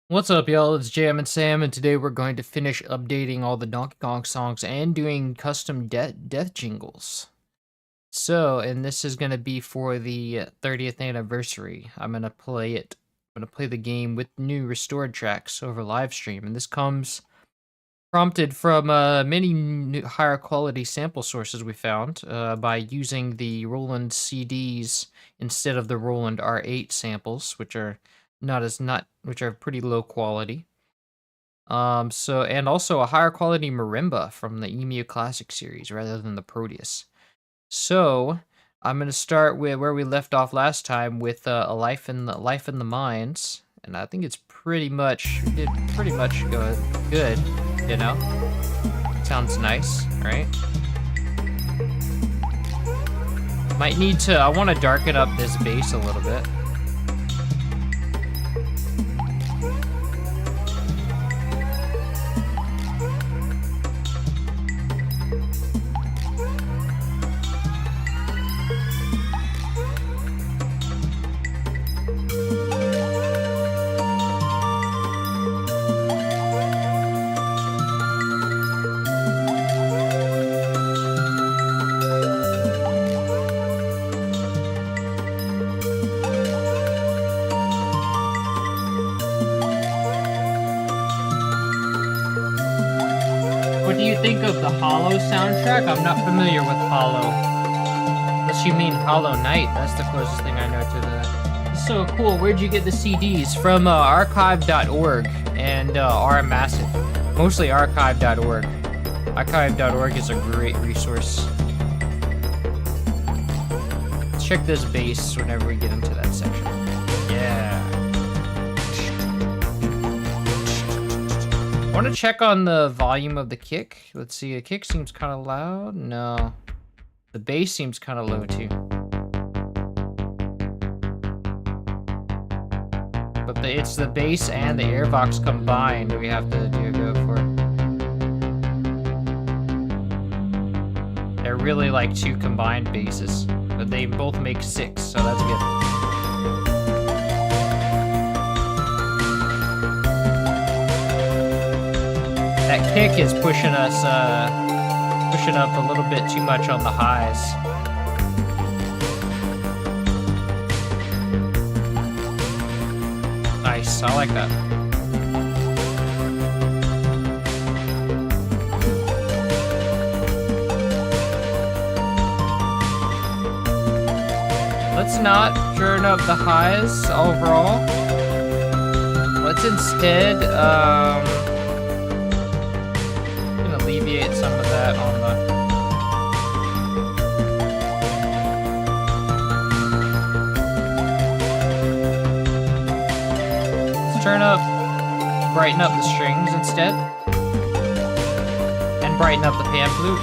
What's up, y'all? It's Jam and Sam, and today we're going to finish updating all the Donkey Kong songs and doing custom death jingles. So, and this is going to be for the 30th anniversary. I'm going to play it. I'm going to play the game with new restored tracks over live stream, and this comes prompted from many new, higher quality sample sources we found by using the Roland CDs instead of the Roland R8 samples, which are which are pretty low quality. And also a higher quality marimba from the EMU Classic series rather than the Proteus. So, I'm gonna start with where we left off last time with a life in the mines, and I think it's pretty much did pretty much good, you know. Sounds nice, right? Might need to. I want to darken up this bass a little bit. What do you think of the Hollow soundtrack? I'm not familiar with Hollow. Unless you mean Hollow Knight, that's the closest thing I know to that. So cool, where'd you get the CDs? From archive.org and R Massive. Mostly archive.org. Archive.org is a great resource. Let's check this bass whenever we get into that section. Yeah. I want to check on the volume of the kick. Let's see, the kick seems kind of loud. No. The bass seems kind of low too. But it's the bass and the airbox combined we have to go for. They're really like two combined basses, but they both make 6, so that's good. That kick is pushing us, pushing up a little bit too much on the highs. Nice, I like that. Let's not turn up the highs overall. Let's instead, alleviate some of that on the turn up, brighten up the strings instead, and brighten up the pan flute.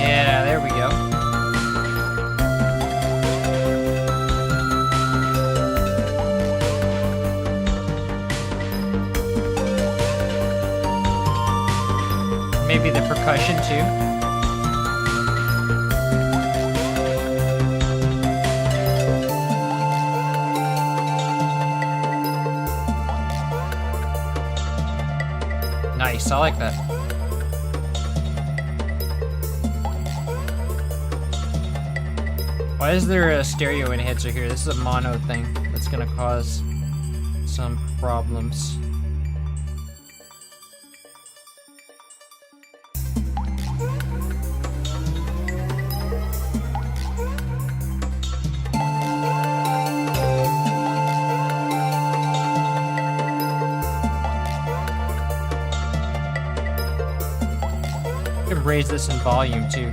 Yeah, there we go. Maybe the percussion too. Nice, I like that. Why is there a stereo enhancer here? This is a mono thing that's gonna cause some problems. Raise this in volume too.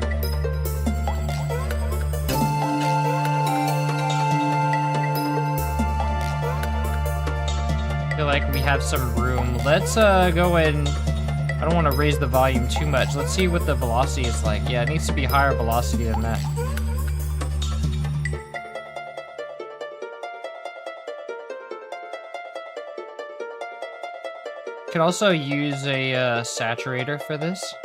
I feel like we have some room. Let's go and I don't want to raise the volume too much. Let's see what the velocity is like. Yeah, it needs to be higher velocity than that. Could also use a saturator for this.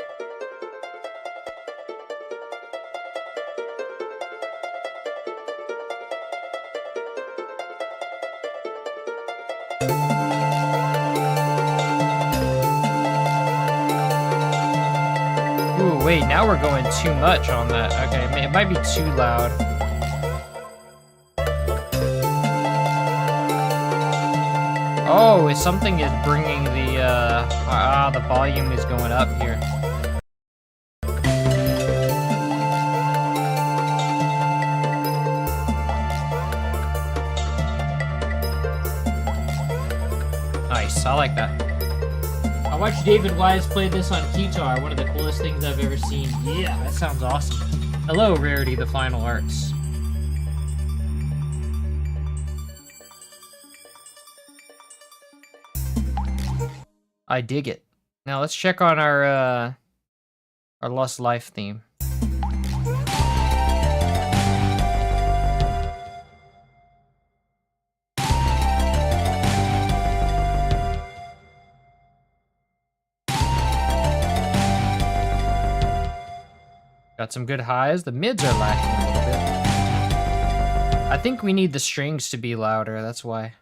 wait, now we're going too much on that. Okay, it might be too loud. Oh, something is bringing the volume is going up here. Nice, I like that. I watched David Wise play this on guitar, one of the coolest things I've ever seen. Yeah, that sounds awesome. Hello, Rarity, the Final Arts. I dig it. Now let's check on our Lost Life theme. Got some good highs. The mids are lacking a little bit. I think we need the strings to be louder, that's why.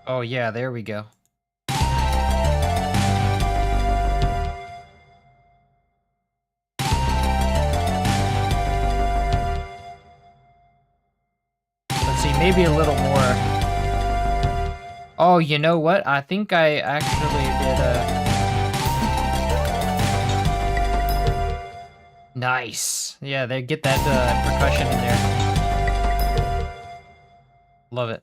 Oh yeah, there we go. Let's see, maybe a little more. Oh, you know what? I think I actually did Nice. Yeah, they get that percussion in there. Love it.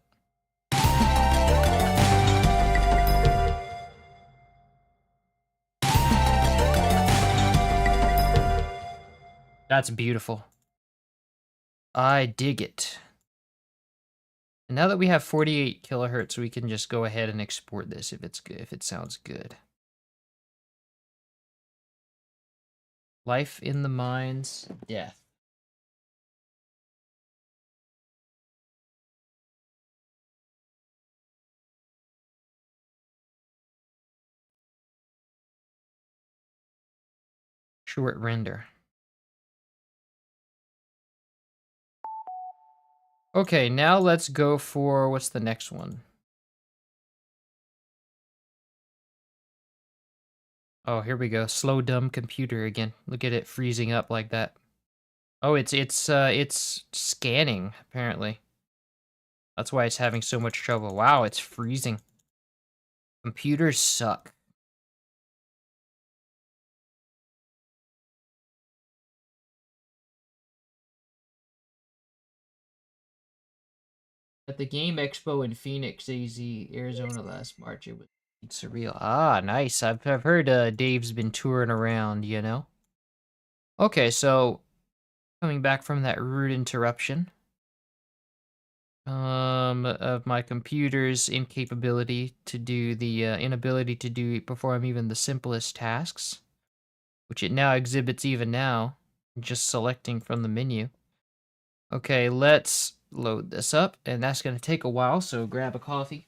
That's beautiful. I dig it. And now that we have 48 kilohertz, we can just go ahead and export this if it's good, if it sounds good. Life in the Mines, Death. Short render. Okay, now let's go for, what's the next one? Oh, here we go. Slow dumb computer again. Look at it freezing up like that. Oh, it's scanning, apparently. That's why it's having so much trouble. Wow, it's freezing. Computers suck. At the Game Expo in Phoenix, Arizona last March, it was surreal. Ah, nice. I've heard Dave's been touring around, you know? Okay, so coming back from that rude interruption of my computer's incapability to do the inability to perform even the simplest tasks, which it now exhibits even now, just selecting from the menu. Okay, let's load this up, and that's going to take a while, so grab a coffee.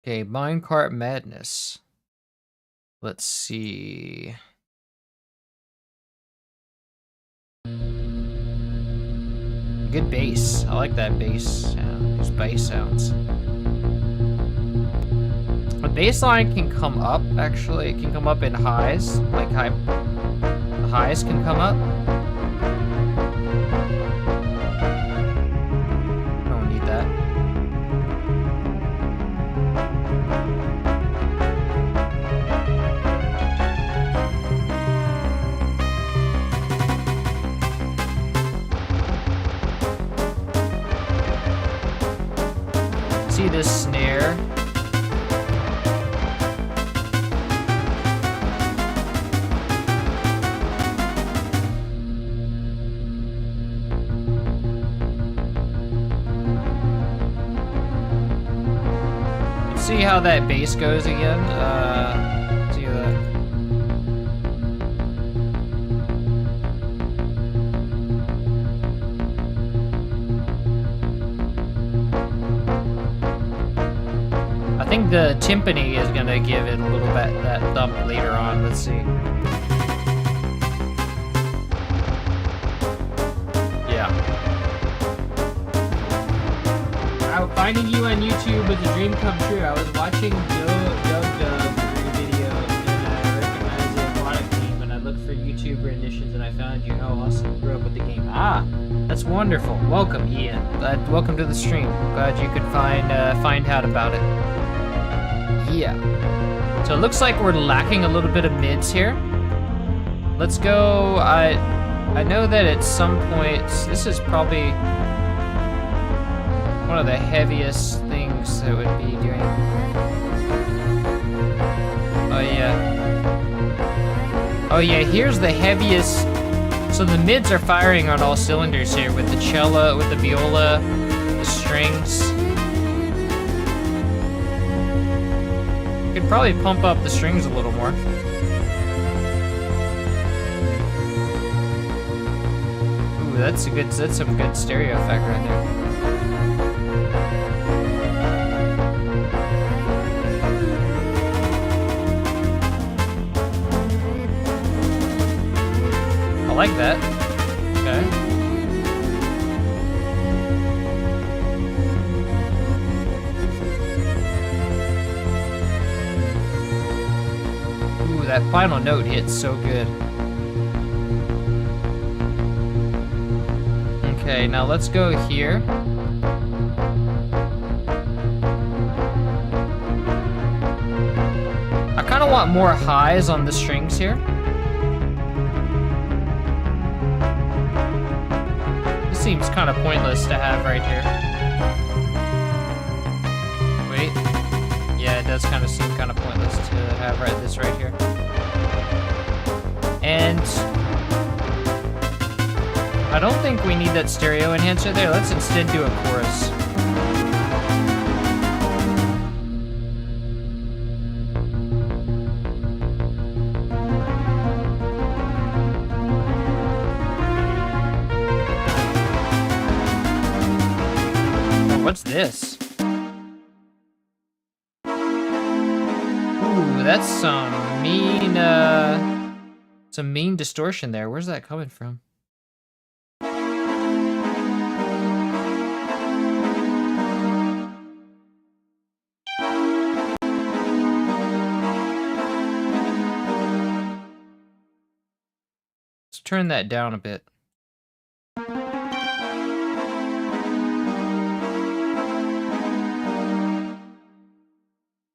Okay, Minecart Madness. Let's see. Good bass. I like that bass sound. There's bass sounds. The bass line can come up, actually. It can come up in highs. Like the highs can come up. Don't need that. See this snare? See how that bass goes again? See that? the timpani is gonna give it a little bit that thump later on. Let's see. Yeah. Finding you on YouTube was a dream come true. I was watching Dub video and I recognized the aquatic theme, and I looked for YouTube renditions and I found you. How awesome! Grew up with the game. Ah, that's wonderful. Welcome, Ian. Welcome to the stream. Glad you could find out about it. Yeah. So it looks like we're lacking a little bit of mids here. Let's go. I know that at some point this is probably one of the heaviest things that would be doing. Oh yeah. Oh yeah, here's the heaviest. So the mids are firing on all cylinders here with the cello, with the viola, the strings. Could probably pump up the strings a little more. Ooh, that's some good stereo effect right there. I like that. Okay. Ooh, that final note hits so good. Okay, now let's go here. I kind of want more highs on the strings here. Seems kind of pointless to have right here. Wait. Yeah, it does kind of seem kind of pointless to have this right here. And I don't think we need that stereo enhancer there. Let's instead do a chorus. What's this? Ooh, that's some mean distortion there. Where's that coming from? Let's turn that down a bit.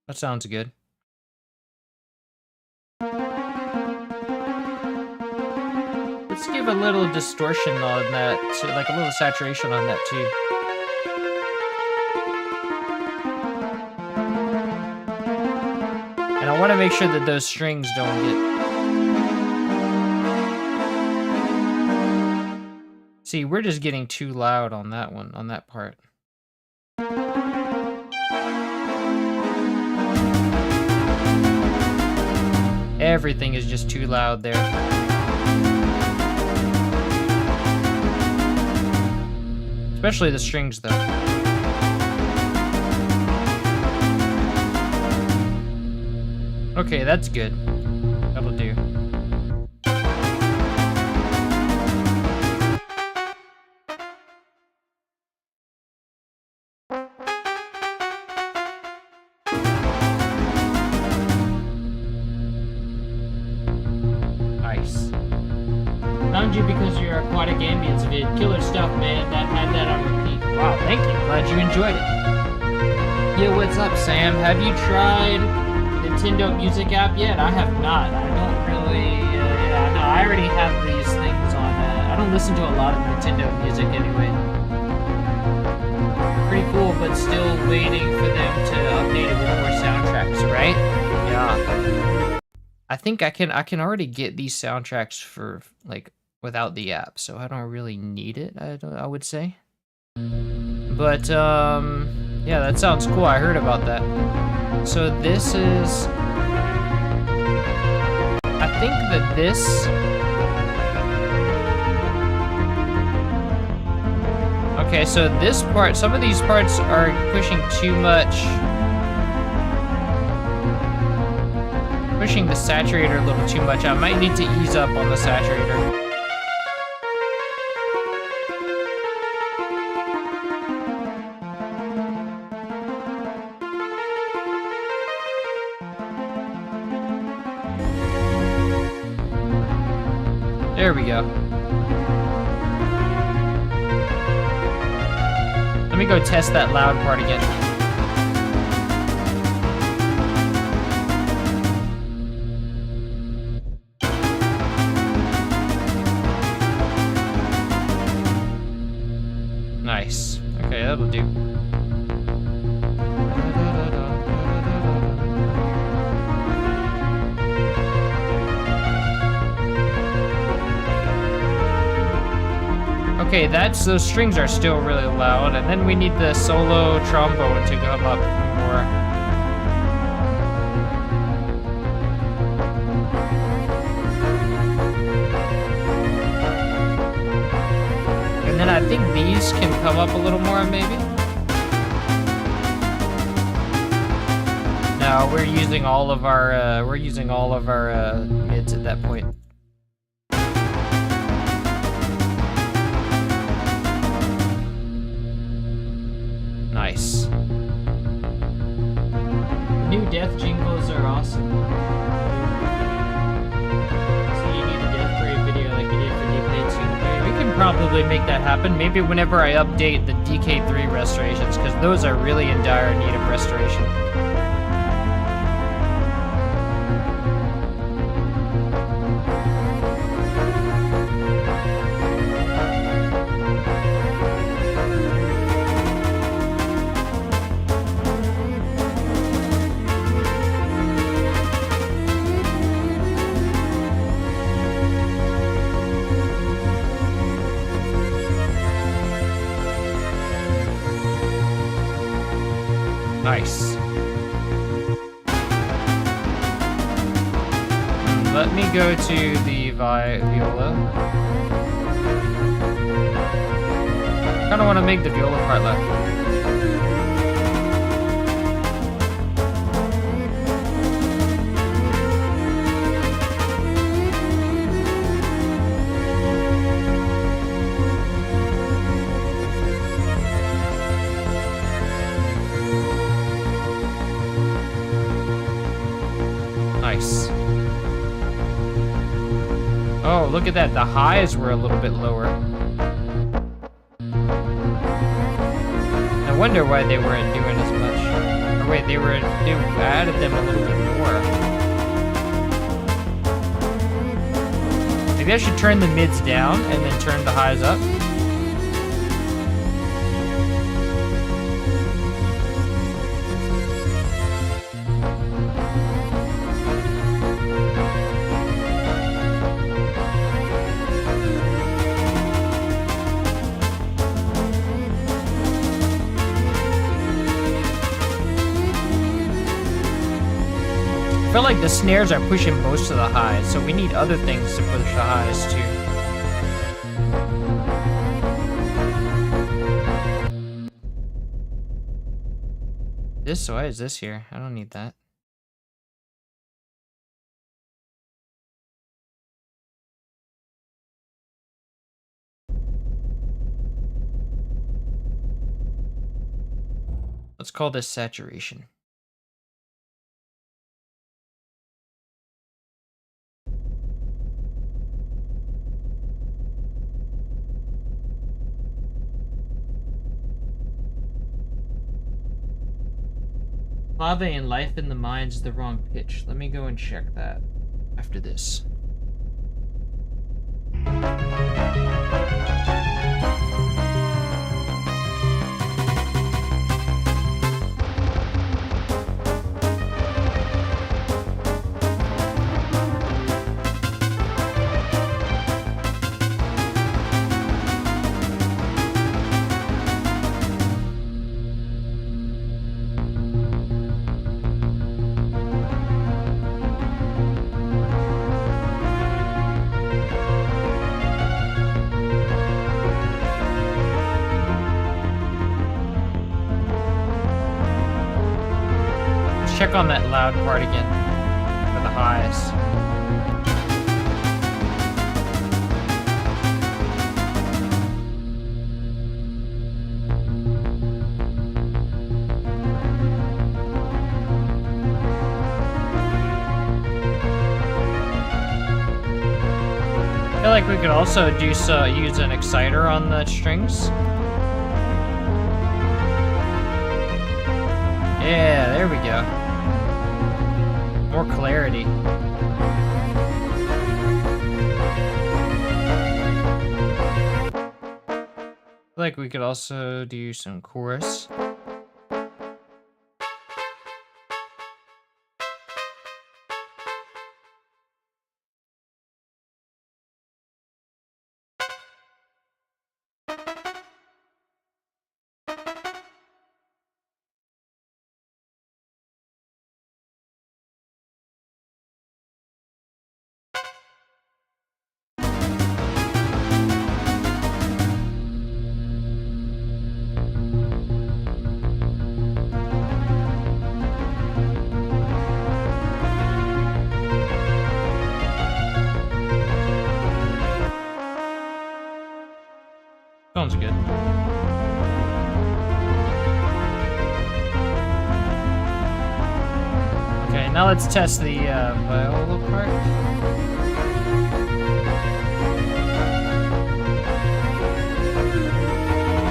That sounds good. Let's give a little distortion on that, too, like a little saturation on that too. And I want to make sure that those strings don't get... See, we're just getting too loud on that one, on that part. Everything is just too loud there. Especially the strings, though. Okay, that's good. That'll do. Found you because of your aquatic ambience vid. Killer stuff, man. Had that on repeat. Wow, thank you. Glad you enjoyed it. Yeah, what's up, Sam? Have you tried the Nintendo Music app yet? I have not. I don't really... yeah, no, I already have these things on... I don't listen to a lot of Nintendo music anyway. Pretty cool, but still waiting for them to update it with more soundtracks, right? Yeah. I think I can already get these soundtracks for, like, without the app, so I don't really need it, I would say. But, yeah, that sounds cool. I heard about that. So this is... I think that this... Okay, so this part, some of these parts are pushing too much Pushing the saturator a little too much. I might need to ease up on the saturator. There we go. Let me go test that loud part again. Nice. Okay, that'll do. Okay, those strings are still really loud, and then we need the solo trombone to come up more. And then I think these can come up a little more, maybe? No, we're using all of our mids at that point. Nice. New death jingles are awesome. So you need a death parade video like you did for DK2. We can probably make that happen. Maybe whenever I update the DK3 restorations, because those are really in dire need of restoration. Nice. Let me go to the viola. I kind of want to make the viola part loud. Nice. Oh, look at that. The highs were a little bit lower. I wonder why they weren't doing as much. Or wait, they added them a little bit more. Maybe I should turn the mids down and then turn the highs up. I feel like the snares are pushing most of the highs, so we need other things to push the highs too. Why is this here? I don't need that. Let's call this saturation. Lava and Life in the Mines is the wrong pitch. Let me go and check that after this. Check on that loud part again for the highs. I feel like we could also do use an exciter on the strings. Yeah, there we go. More clarity. I feel like we could also do some chorus. Sounds good. Okay, now let's test the viola part.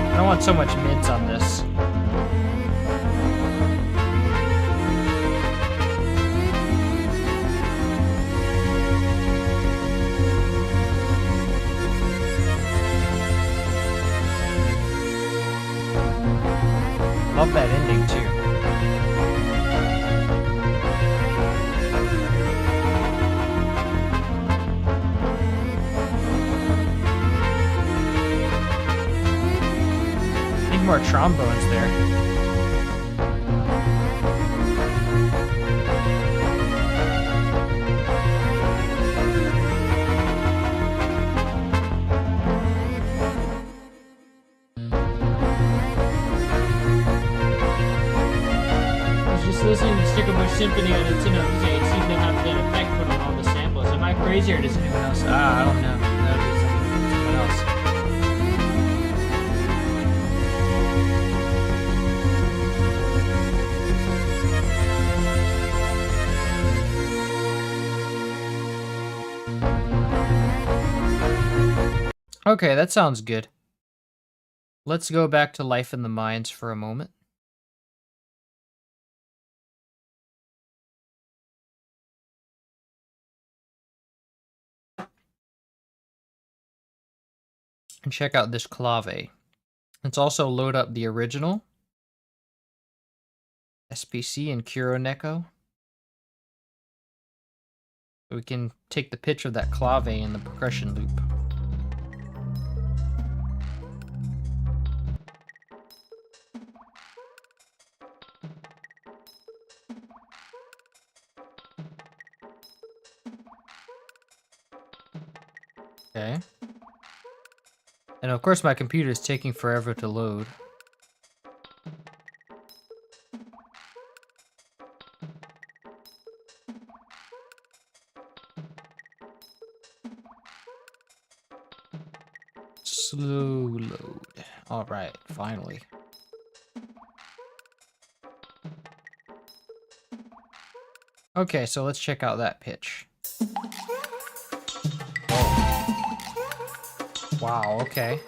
I don't want so much mids on this. Love that ending too. Need more trombones there. Listening to Stickerbush Symphony on Nintendo today, it seemed to have that effect put on all the samples. Am I crazy or does anyone else? I don't know. That would be someone else. Okay, that sounds good. Let's go back to Life in the Mines for a moment. And check out this clave. Let's also load up the original SPC and Kuroneko. We can take the pitch of that clave in the percussion loop. Okay. And of course my computer is taking forever to load. Slow load. All right, finally. Okay, so let's check out that pitch. Oh. Wow, okay.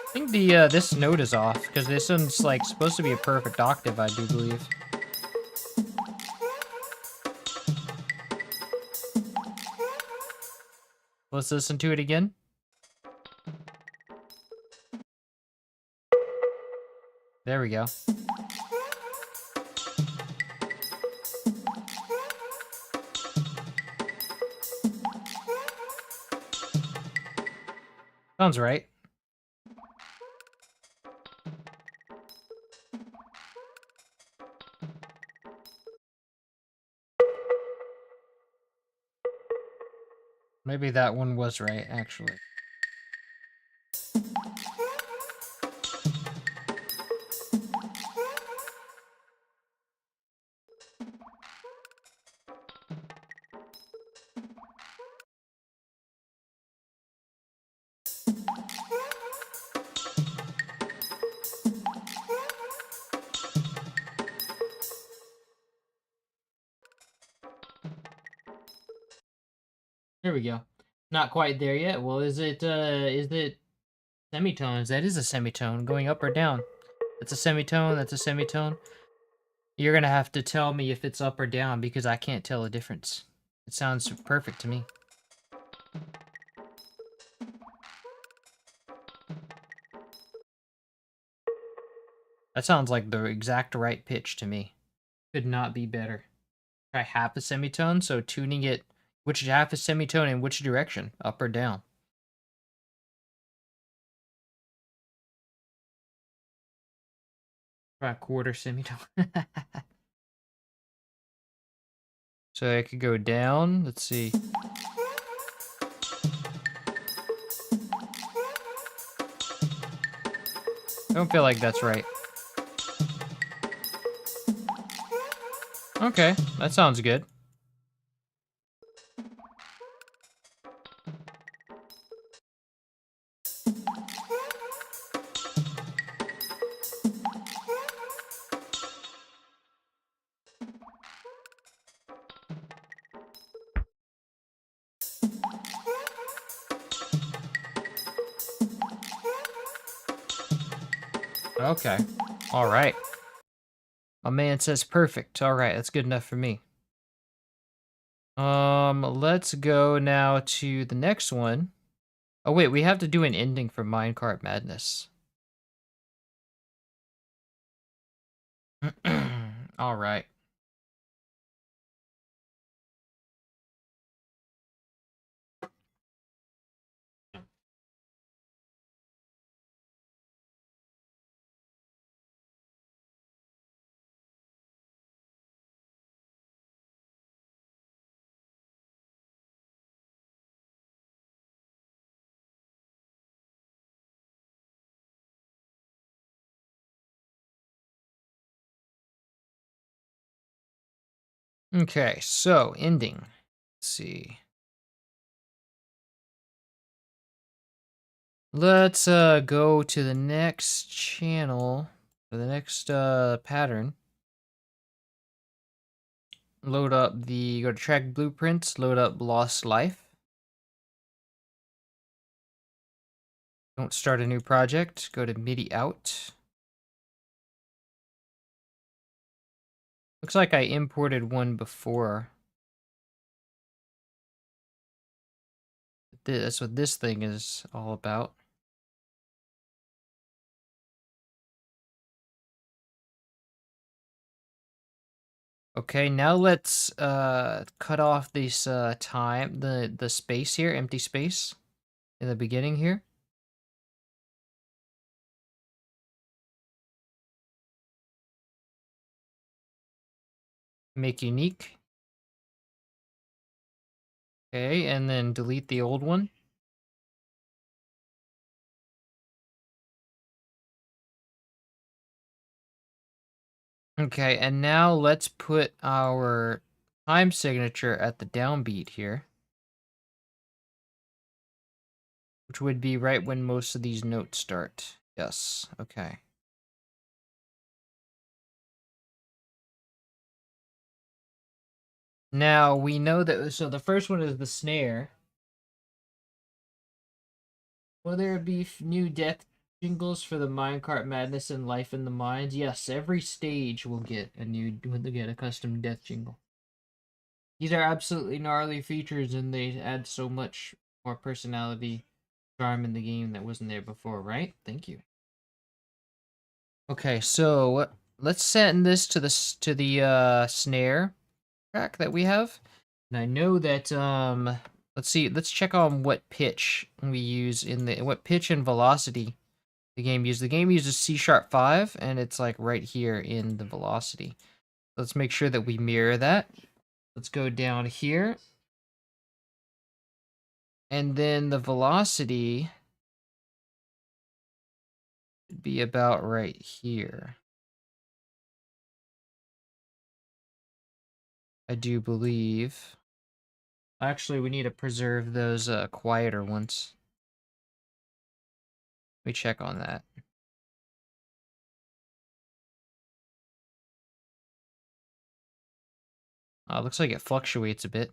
I think the this note is off because this one's like supposed to be a perfect octave, I do believe. Let's listen to it again. There we go. Sounds right. Maybe that one was right, actually. There we go. Not quite there yet. Well, is it semitones? That is a semitone. Going up or down? That's a semitone, that's a semitone. You're gonna have to tell me if it's up or down because I can't tell the difference. It sounds perfect to me. That sounds like the exact right pitch to me. Could not be better. Try half a semitone, so tuning it, which half a semitone in which direction, up or down. Try a quarter semitone. So I could go down, let's see. I don't feel like that's right. Okay, that sounds good. Okay. All right. A man says perfect. All right, that's good enough for me. Let's go now to the next one. Oh wait, we have to do an ending for Minecart Madness. All right. Okay, so ending. Let's see. Let's go to the next channel, for the next pattern. Load up the, go to track blueprints, load up Lost Life. Don't start a new project, go to MIDI out. Looks like I imported one before. That's what this thing is all about. Okay, now let's cut off this time, the space here, empty space in the beginning here. Make unique. Okay, and then delete the old one. Okay, and now let's put our time signature at the downbeat here, which would be right when most of these notes start. Yes, okay. Now we know that, so the first one is the snare. Will there be new death jingles for the Minecart Madness and Life in the Mines? Yes, every stage will get a custom death jingle. These are absolutely gnarly features, and they add so much more personality, charm in the game that wasn't there before, right? Thank you. Okay, so let's send this to the snare track that we have. And I know that let's see, let's check on what pitch we use in the what pitch and velocity the game uses. The game uses C#5 and it's like right here in the velocity. Let's make sure that we mirror that. Let's go down here. And then the velocity would be about right here. I do believe. Actually, we need to preserve those quieter ones. Let me check on that. Looks like it fluctuates a bit.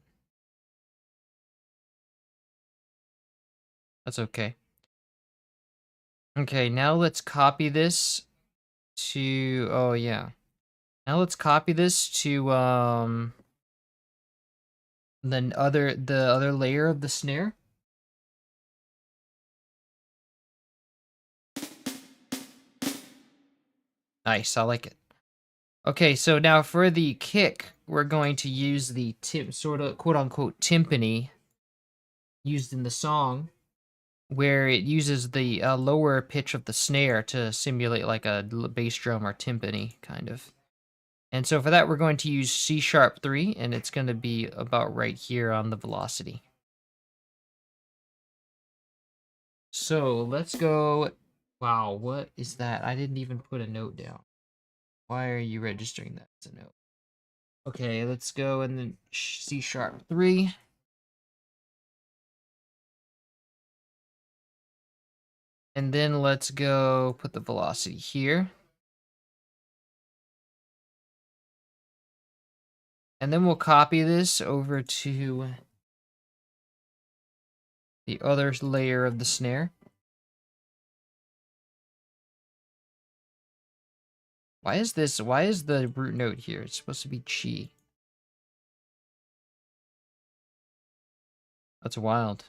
That's okay. Okay, now let's copy this to... Oh, yeah. Now let's copy this to the other layer of the snare. Nice, I like it. Okay, so now for the kick, we're going to use the sort of quote-unquote timpani used in the song, where it uses the lower pitch of the snare to simulate like a bass drum or timpani, kind of. And so for that, we're going to use C# 3, and it's going to be about right here on the velocity. So let's go. Wow, what is that? I didn't even put a note down. Why are you registering that as a note? Okay, let's go and then C# 3. And then let's go put the velocity here. And then we'll copy this over to the other layer of the snare. Why is the root note here? It's supposed to be chi. That's wild.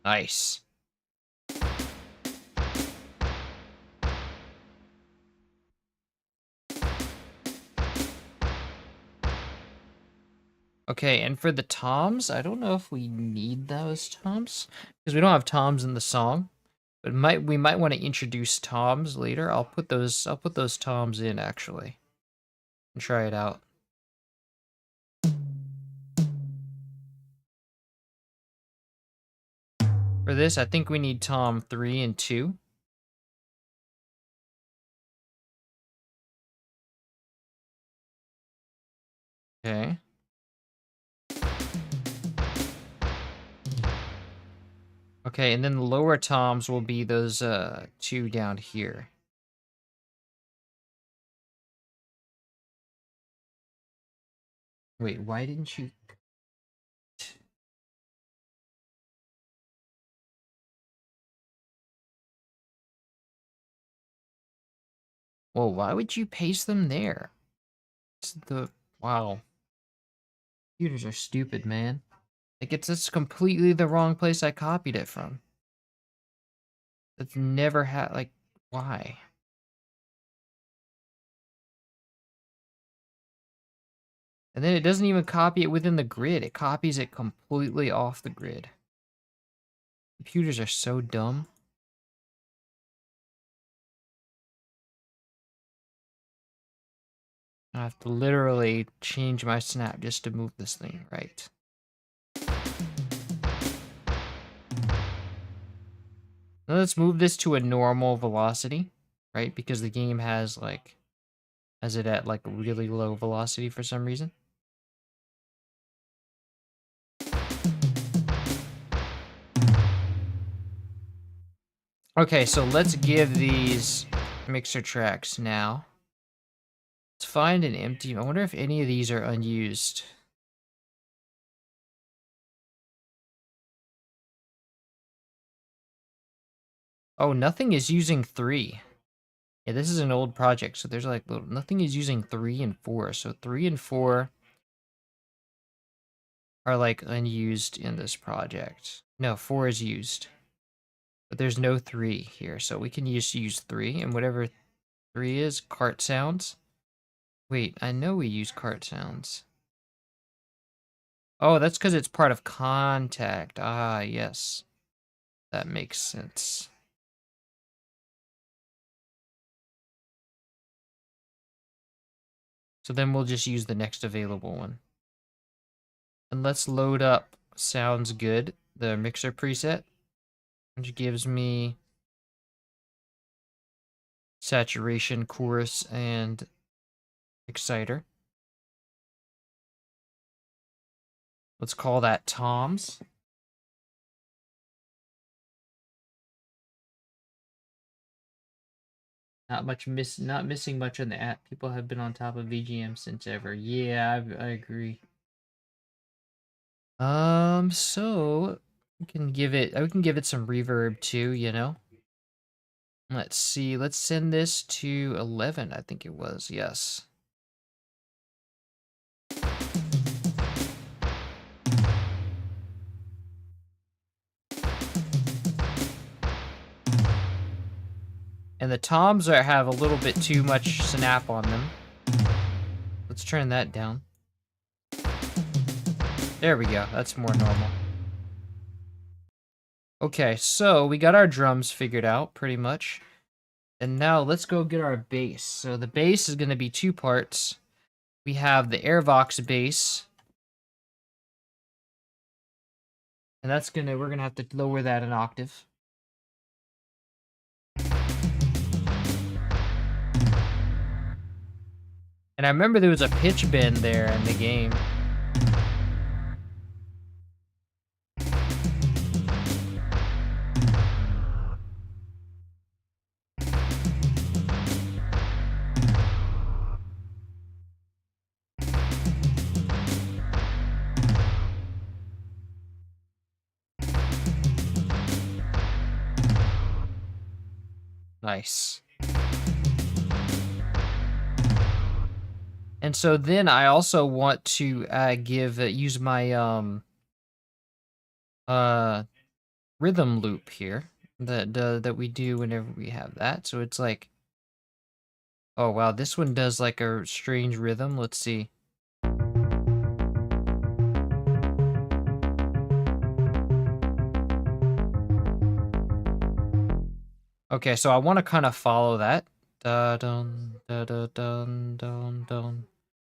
Nice. Okay, and for the toms, I don't know if we need those toms because we don't have toms in the song. But we might want to introduce toms later. I'll put those toms in actually and try it out. For this, I think we need tom 3 and 2. Okay. Okay, and then the lower toms will be those 2 down here. Wait, why didn't you... Well, why would you paste them there? Wow. Computers are stupid, man. Like, it's completely the wrong place I copied it from. That's never had, like, why? And then it doesn't even copy it within the grid. It copies it completely off the grid. Computers are so dumb. I have to literally change my snap just to move this thing right. Now let's move this to a normal velocity, right? Because the game has it at like a really low velocity for some reason. Okay, so let's give these mixer tracks now. Let's find an empty. I wonder if any of these are unused. Oh, nothing is using 3. Yeah, this is an old project, so there's like nothing is using 3 and 4. So 3 and 4 are like unused in this project. No, 4 is used. But there's no 3 here, so we can use 3, and whatever 3 is, cart sounds. Wait, I know we use cart sounds. Oh, that's because it's part of contact. Ah, yes. That makes sense. So then we'll just use the next available one. And let's load up Sounds Good, the mixer preset, which gives me saturation, chorus, and exciter. Let's call that Toms. Not missing much on the app. People have been on top of VGM since ever. Yeah, I agree. So we can give it some reverb too, you know. Let's see. Let's send this to 11, I think it was. Yes. And the toms have a little bit too much snap on them. Let's turn that down. There we go. That's more normal. Okay, so we got our drums figured out, pretty much. And now let's go get our bass. So the bass is going to be two parts. We have the Airvox bass. And we're going to have to lower that an octave. And I remember there was a pitch bend there in the game. Nice. And so then I also want to use my rhythm loop here that we do whenever we have that. So it's like, oh wow, this one does like a strange rhythm. Let's see. Okay, so I want to kind of follow that. Da dun da da dun dun dun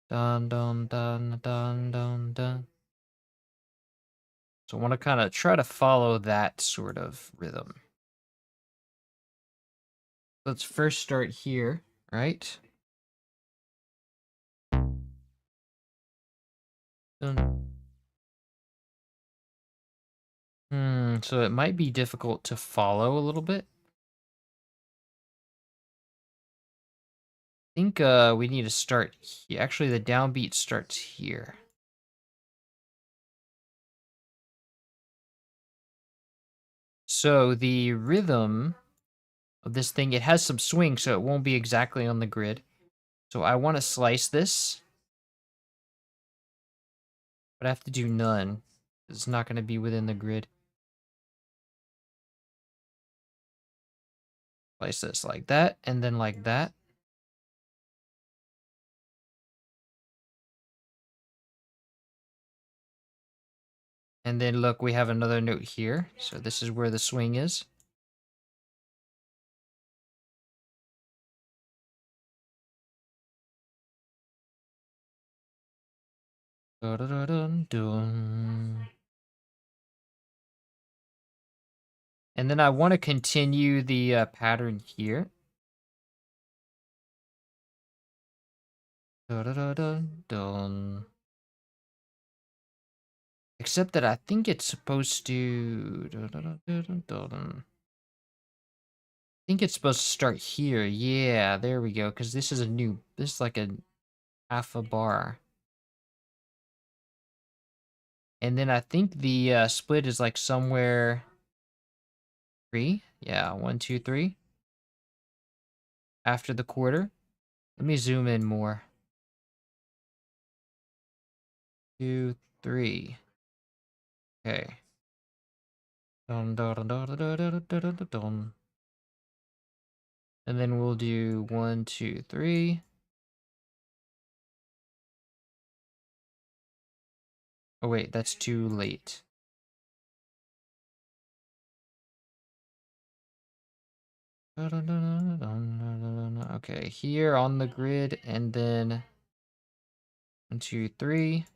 dun dun dun dun dun dun. So I want to kind of try to follow that sort of rhythm. Let's first start here, right? Dun. So it might be difficult to follow a little bit. I think we need to start here. Actually, the downbeat starts here. So the rhythm of this thing, it has some swing, so it won't be exactly on the grid. So I want to slice this, but I have to do none. It's not going to be within the grid. Slice this like that, and then like that. And then look, we have another note here. So this is where the swing is. Dun, dun, dun, dun. And then I want to continue the pattern here. Dun, dun, dun, dun. Except that I think it's supposed to... Dun, dun, dun, dun, dun. I think it's supposed to start here. Yeah, there we go. Because this is this is like a half a bar. And then I think the split is like somewhere 3. Yeah, 1, 2, 3. After the quarter. Let me zoom in more. 2, 3. Okay. Dun, dun, dun, dun, dun, dun, dun, dun, dun. And then we'll do 1, 2, 3. Oh wait, that's too late. Okay, here on the grid, and then 1, 2, 3.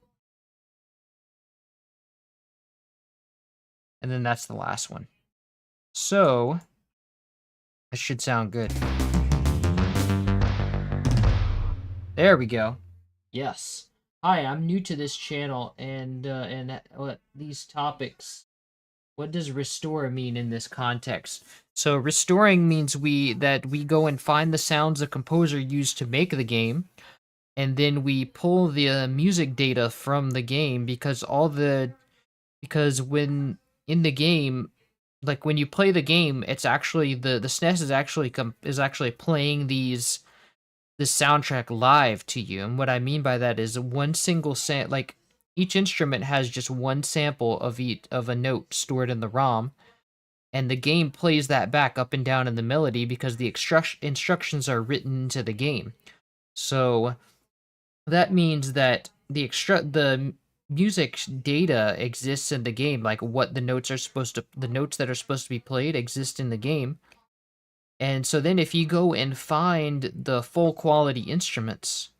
And then that's the last one. So, it should sound good. There we go. Yes. Hi, I'm new to this channel, and these topics. What does restore mean in this context? So restoring means we go and find the sounds the composer used to make the game, and then we pull the music data from the game because when in the game, like when you play the game, it's actually the SNES is actually playing this soundtrack live to you. And what I mean by that is one single like each instrument has just one sample of a note stored in the ROM, and the game plays that back up and down in the melody because the instructions are written into the game. So that means that the music data exists in the game, like what the notes that are supposed to be played exist in the game. And so then if you go and find the full quality instruments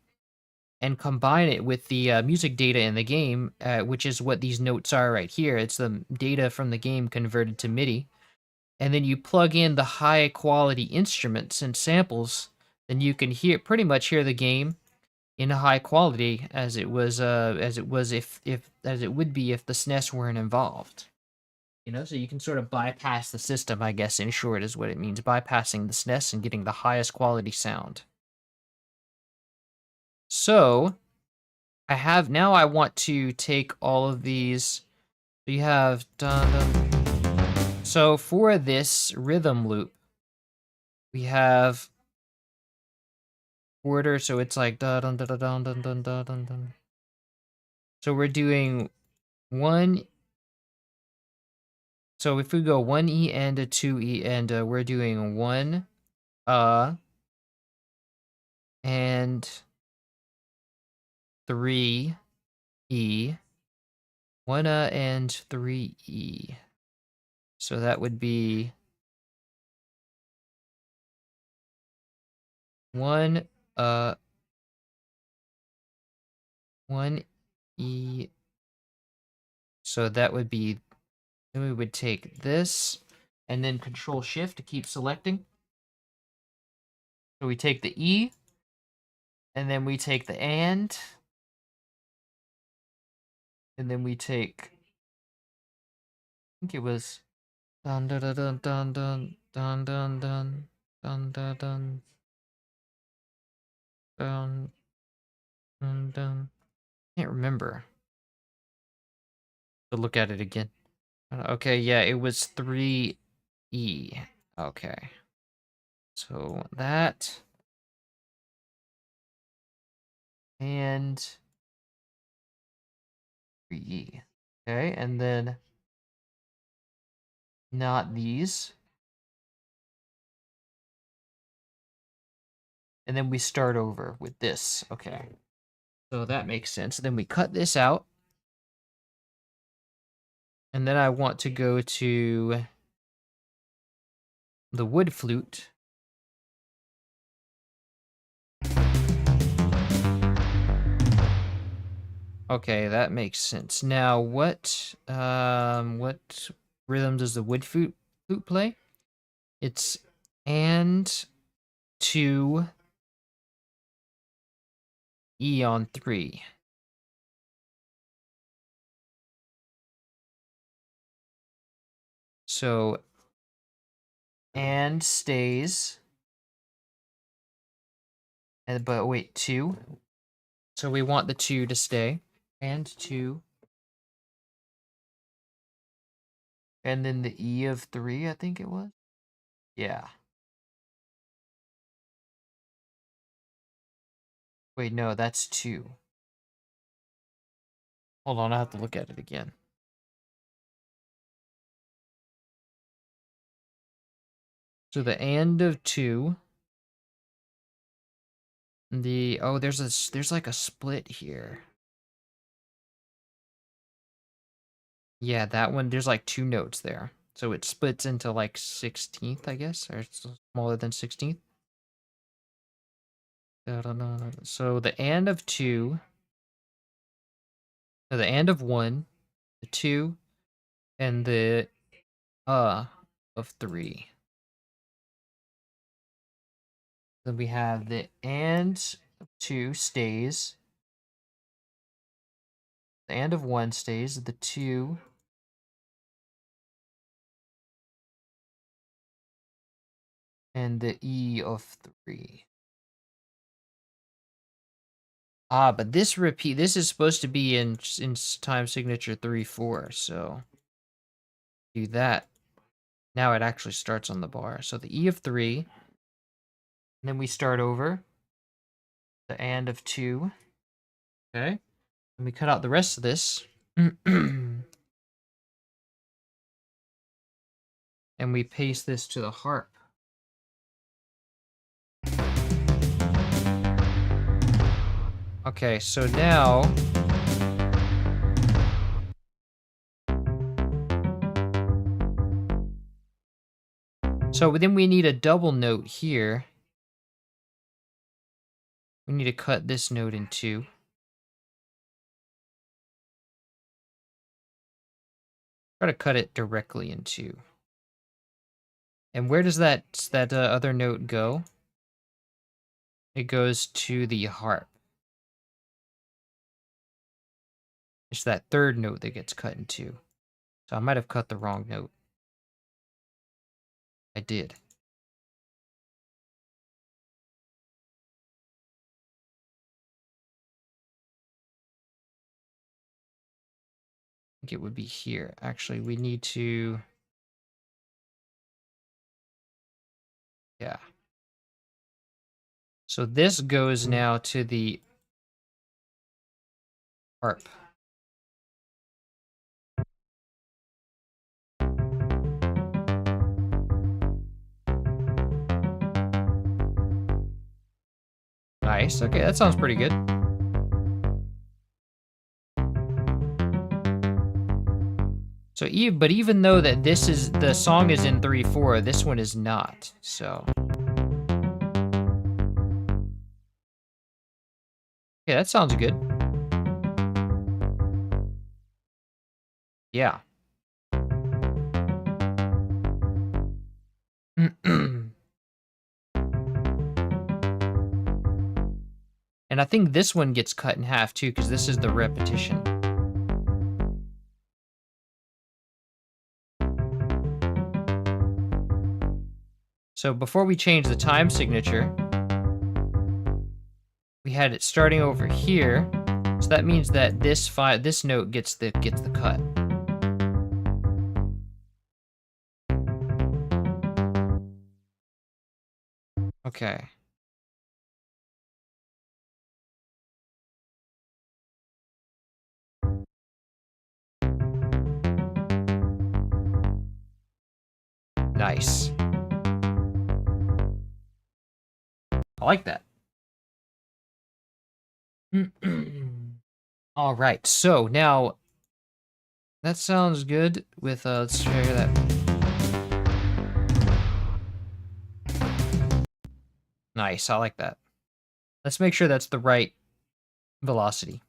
and combine it with the music data in the game, which is what these notes are right here, it's the data from the game converted to MIDI, and then you plug in the high quality instruments and samples, then you can pretty much hear the game in high quality as it would be if the SNES weren't involved. You know, so you can sort of bypass the system, I guess, in short, is what it means. Bypassing the SNES and getting the highest quality sound. So, I want to take all of these. We have dun, dun. So for this rhythm loop, we have quarter, so it's like dun dun dun dun dun dun dun dun dun. So we're doing one. So if we go 1E and a 2E and we're doing 1 and 3E, 1 and 3E. So that would be 1 1E. So that would be, then we would take this and then Control Shift to keep selecting. So we take the E, and then we take the and then we take, I think it was dun dun dun dun dun dun dun dun dun dun dun dun dun dun. Can't remember. To look at it again. Okay, yeah, it was 3E. Okay. So that and 3E. Okay, and then not these. And then we start over with this. Okay. So that makes sense. Then we cut this out. And then I want to go to the wood flute. Okay, that makes sense. Now, what rhythm does the wood flute play? It's and 2 E on 3. So and stays, and but wait, 2. So we want the 2 to stay, and 2, and then the E of 3, I think it was. Yeah. Wait, no, that's 2. Hold on, I have to look at it again. So the and of 2. There's like a split here. Yeah, that one, there's like 2 notes there. So it splits into like 16th, I guess, or it's smaller than 16th. So the and of 2 So the and of 1, the 2, and the of 3. Then we have the and of 2 stays. The and of 1 stays. The 2 and the E of 3. Ah, but this is supposed to be in time signature 3/4, so do that. Now it actually starts on the bar. So the E of 3, and then we start over. The and of 2. Okay. Let me cut out the rest of this. And we paste this to the harp. Okay, so now then we need a double note here. We need to cut this note in 2. Try to cut it directly in 2. And where does that other note go? It goes to the harp. It's that third note that gets cut in 2. So I might have cut the wrong note. I did. I think it would be here. Actually, we need to... Yeah. So this goes now to the harp. Nice. Okay, that sounds pretty good. So, but even though that the song is in 3/4, this one is not. So, yeah, that sounds good. Yeah. And I think this one gets cut in half too, because this is the repetition. So before we change the time signature, we had it starting over here. So that means that this note gets the cut. Okay. Nice. I like that. All right. So now that sounds good with let's try that. Nice. I like that. Let's make sure that's the right velocity.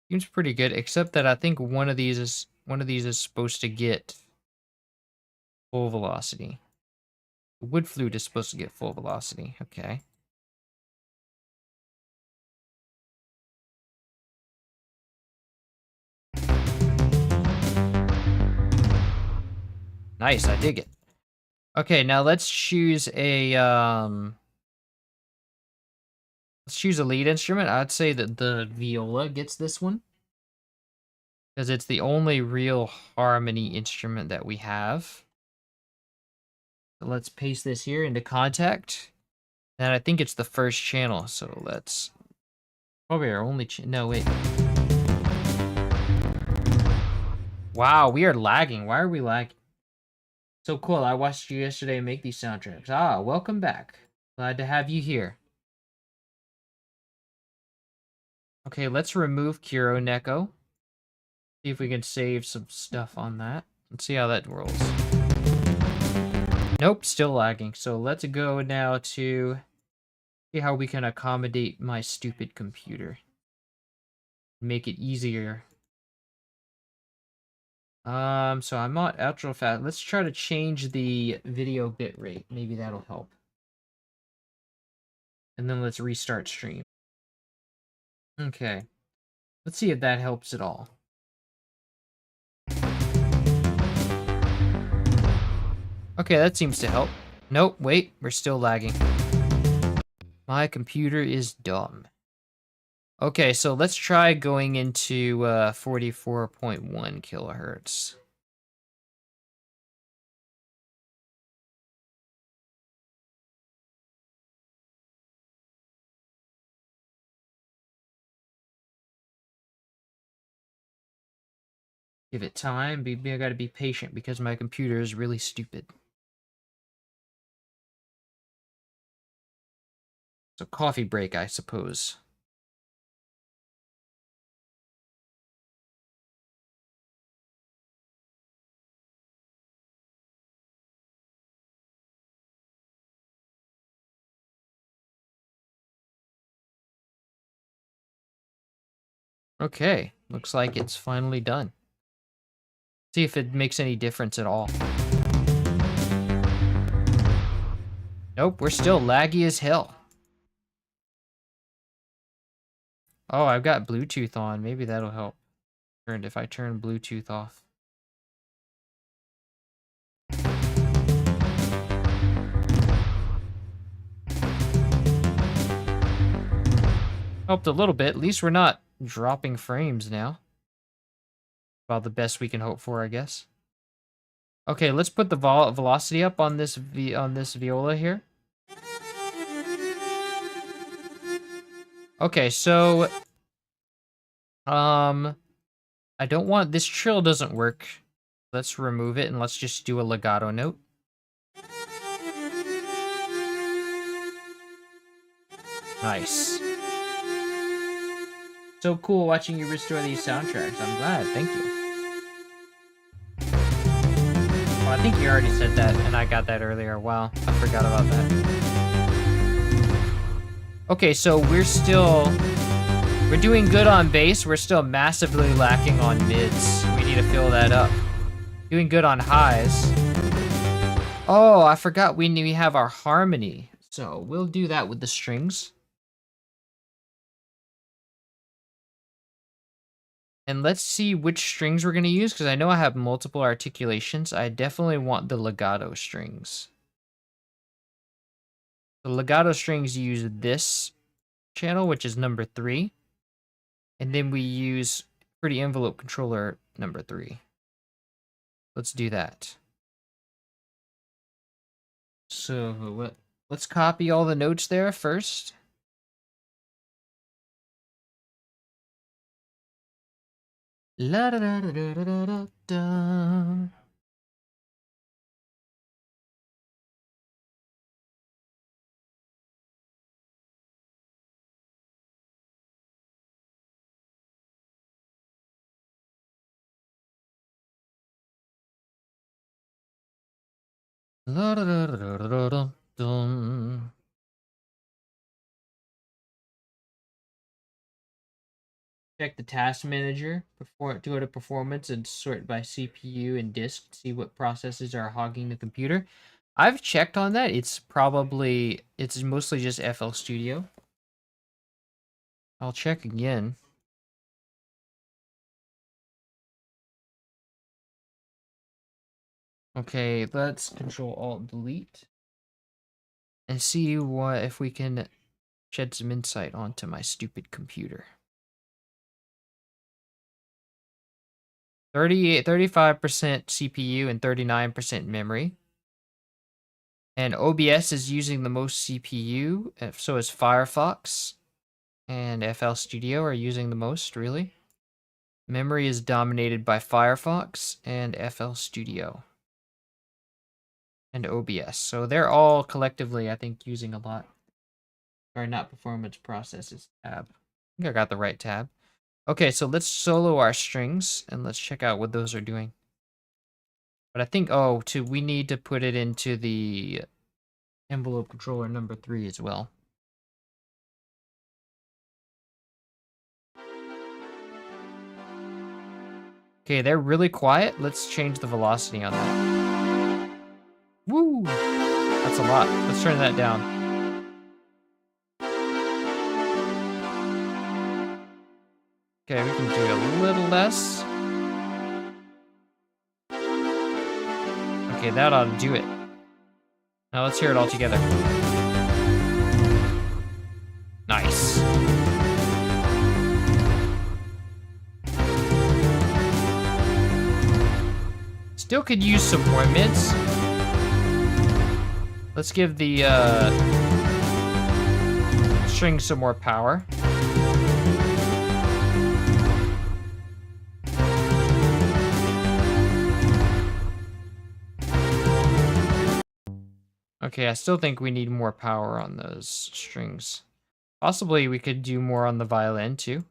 Seems pretty good, except that I think one of these is supposed to get full velocity. The wood flute is supposed to get full velocity. Okay. Nice, I dig it. Okay, now let's choose a lead instrument. I'd say that the viola gets this one, because it's the only real harmony instrument that we have. So let's paste this here into contact. And I think it's the first channel, so let's... Probably our only no, wait. Wow, we are lagging. Why are we lagging? So cool, I watched you yesterday make these soundtracks. Ah, welcome back. Glad to have you here. Okay, let's remove Kuro Neko. See if we can save some stuff on that. Let's see how that rolls. Nope, still lagging. So let's go now to see how we can accommodate my stupid computer. Make it easier. So I'm not ultra fast. Let's try to change the video bitrate. Maybe that'll help. And then let's restart stream. Okay. Let's see if that helps at all. Okay, that seems to help. Nope, wait, we're still lagging. My computer is dumb. Okay, so let's try going into 44.1 kilohertz. Give it time. I gotta be patient because my computer is really stupid. So coffee break, I suppose. Okay, looks like it's finally done. See if it makes any difference at all. Nope, we're still laggy as hell. Oh, I've got Bluetooth on. Maybe that'll help. If I turn Bluetooth off. Helped a little bit. At least we're not dropping frames now. About the best we can hope for, I guess. Okay, let's put the velocity up on this viola here. Okay, so I don't want this trill doesn't work. Let's remove it and let's just do a legato note. Nice. So cool watching you restore these soundtracks. I'm glad. Thank you. Oh, I think you already said that, and I got that earlier. Wow, I forgot about that. Okay, so we're doing good on bass. We're still massively lacking on mids. We need to fill that up. Doing good on highs. Oh, I forgot we have our harmony. So we'll do that with the strings. And let's see which strings we're going to use, because I know I have multiple articulations. I definitely want the legato strings. The legato strings use this channel, which is number 3. And then we use pretty envelope controller number 3. Let's do that. So let's copy all the notes there first. La da da da da da da da. La da da da da da da da. Check the task manager before to go to performance and sort by CPU and disk to see what processes are hogging the computer. I've checked on that. It's mostly just FL Studio. I'll check again. Okay, let's Control Alt Delete and see if we can shed some insight onto my stupid computer. 35% CPU and 39% memory. And OBS is using the most CPU, so is Firefox and FL Studio are using the most, really. Memory is dominated by Firefox and FL Studio and OBS. So they're all collectively, I think, using a lot. Or not performance processes tab. I think I got the right tab. Okay, so let's solo our strings and let's check out what those are doing. But I think, we need to put it into the envelope controller number 3 as well. Okay, they're really quiet. Let's change the velocity on that. Woo! That's a lot. Let's turn that down. Okay, we can do a little less. Okay, that ought to do it. Now let's hear it all together. Nice. Still could use some more mids. Let's give the string some more power. Okay, I still think we need more power on those strings. Possibly we could do more on the violin too.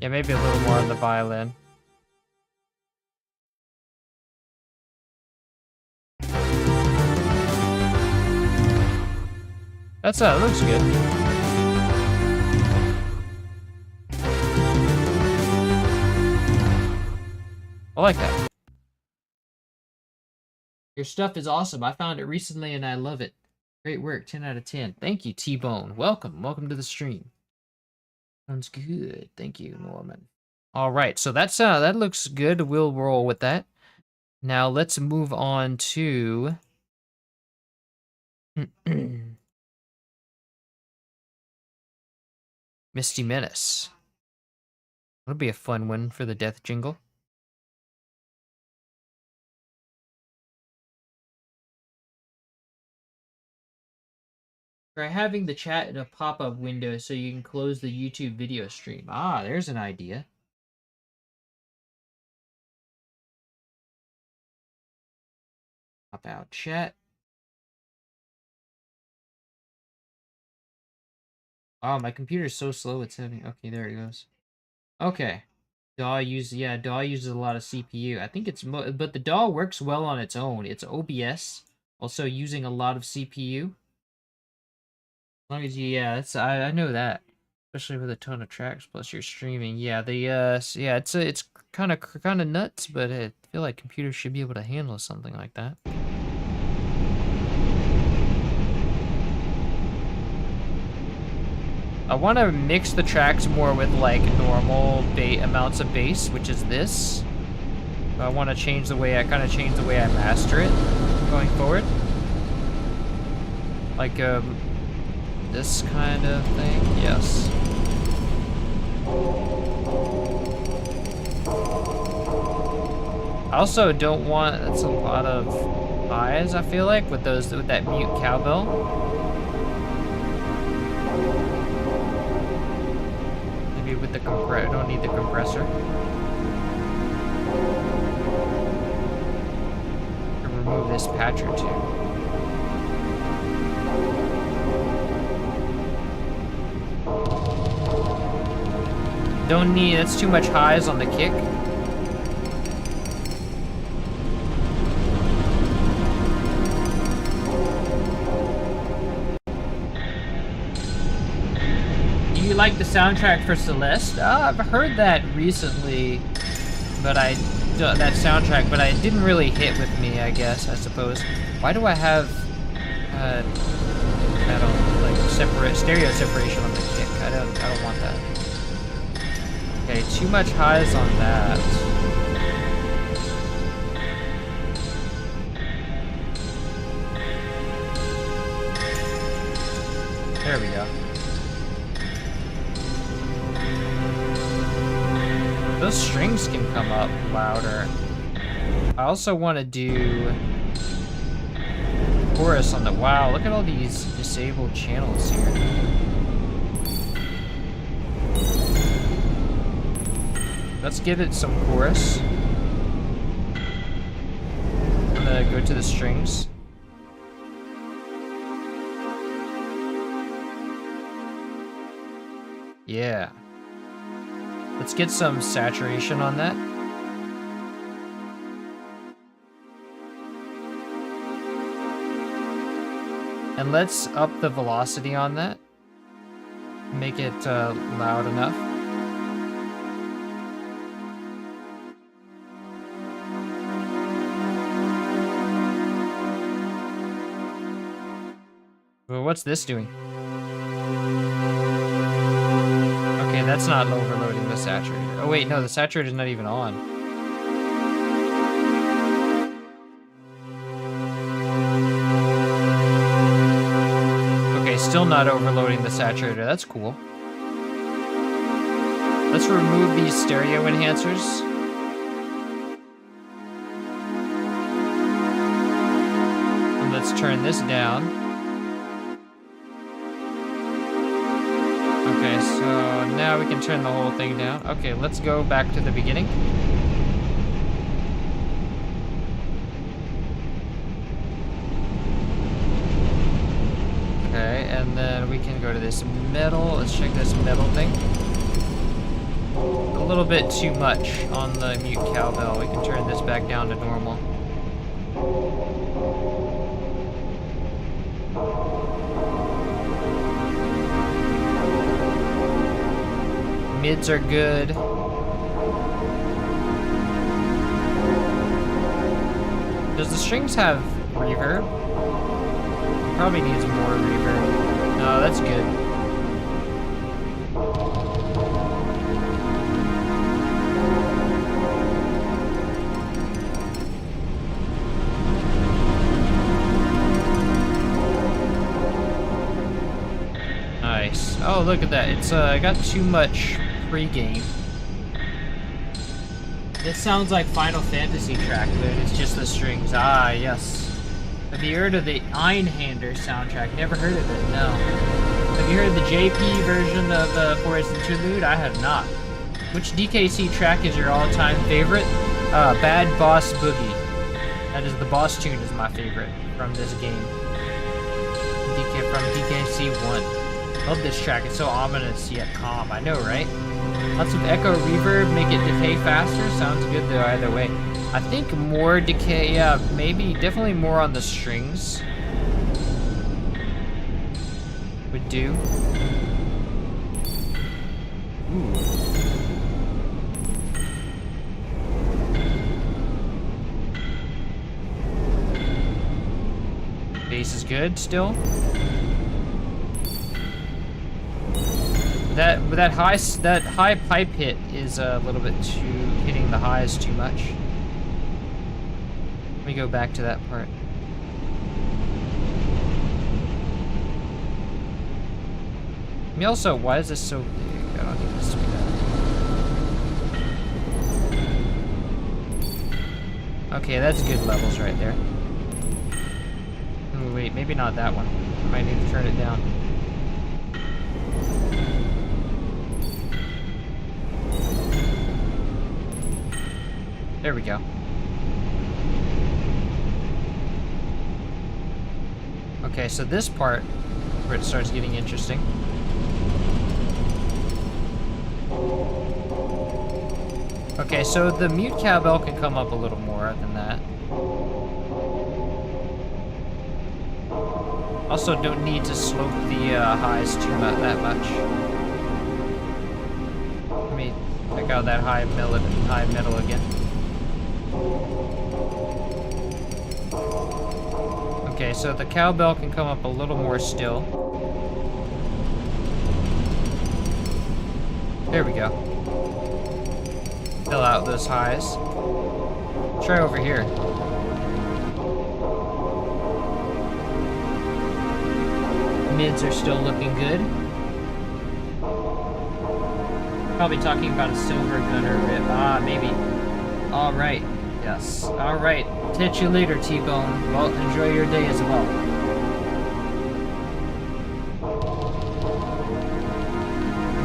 Yeah, maybe a little more on the violin. That looks good. I like that. Your stuff is awesome. I found it recently and I love it. Great work, 10 out of 10. Thank you, T-Bone. Welcome to the stream. Sounds good. Thank you, Norman. All right, so that looks good. We'll roll with that. Now let's move on to Misty Menace. That'll be a fun one for the death jingle. Try having the chat in a pop-up window so you can close the YouTube video stream. Ah, there's an idea. Pop out chat. Oh, my computer's so slow it's having... Okay, there it goes. Okay. DAW uses a lot of CPU. I think it's... But the DAW works well on its own. It's OBS. Also using a lot of CPU. As long as you... Yeah, I know that. Especially with a ton of tracks plus you're streaming. Yeah, yeah, it's kind of nuts, but I feel like computers should be able to handle something like that. I want to mix the tracks more with like normal amounts of bass, which is this. I want to change the way I master it going forward. Like this kind of thing. Yes. I also don't want, that's a lot of highs, I feel like, with that mute cowbell. Maybe with the I don't need the compressor. Remove this patch or two. Don't need, that's too much highs on the kick. Do you like the soundtrack for Celeste? I've heard that recently, but that soundtrack, but it didn't really hit with me, I guess, I suppose. Why do I have, I don't, like, stereo separation on the kick? I don't want that. Okay, too much highs on that. There we go. Those strings can come up louder. I also want to do chorus on the... Wow, look at all these disabled channels here. Let's give it some chorus. I'm gonna go to the strings. Yeah. Let's get some saturation on that. And let's up the velocity on that. Make it loud enough. Well, what's this doing? Okay, that's not overloading the saturator. Oh wait, no, the saturator's not even on. Okay, still not overloading the saturator. That's cool. Let's remove these stereo enhancers. And let's turn this down. Okay, so now we can turn the whole thing down. Okay, let's go back to the beginning. Okay, and then we can go to this metal. Let's check this metal thing. A little bit too much on the mute cowbell. We can turn this back down to normal. Mids are good. Does the strings have reverb? Probably needs more reverb. No, that's good. Nice. Oh, look at that. It's got too much pre-game. This sounds like Final Fantasy track, but it's just the strings. Ah, yes. Have you heard of the Einhander soundtrack? Never heard of it, no. Have you heard the JP version of Forest Interlude? I have not. Which DKC track is your all-time favorite? Bad Boss Boogie. That is the boss tune is my favorite from this game. From DKC 1. Love this track. It's so ominous yet calm. I know, right? Lots of echo reverb, make it decay faster. Sounds good though either way. I think more decay, yeah, maybe, definitely more on the strings would do. Ooh. Bass is good still. That high pipe hit is a little bit too, hitting the highs too much. Let me go back to that part. I mean, also, why is this so big? I don't need this to be that. Okay, that's good levels right there. Ooh, wait, maybe not that one. I might need to turn it down. There we go. Okay, so this part, where it starts getting interesting. Okay, so the mute cowbell can come up a little more than that. Also, don't need to slope the highs too much, that much. Let me check out that high middle again. Okay, so the cowbell can come up a little more still. There we go. Fill out those highs. Try over here. Mids are still looking good. Probably talking about a silver gunner rip. Ah, maybe. Alright. Yes. Alright. Catch you later, T-Bone. Well, enjoy your day as well.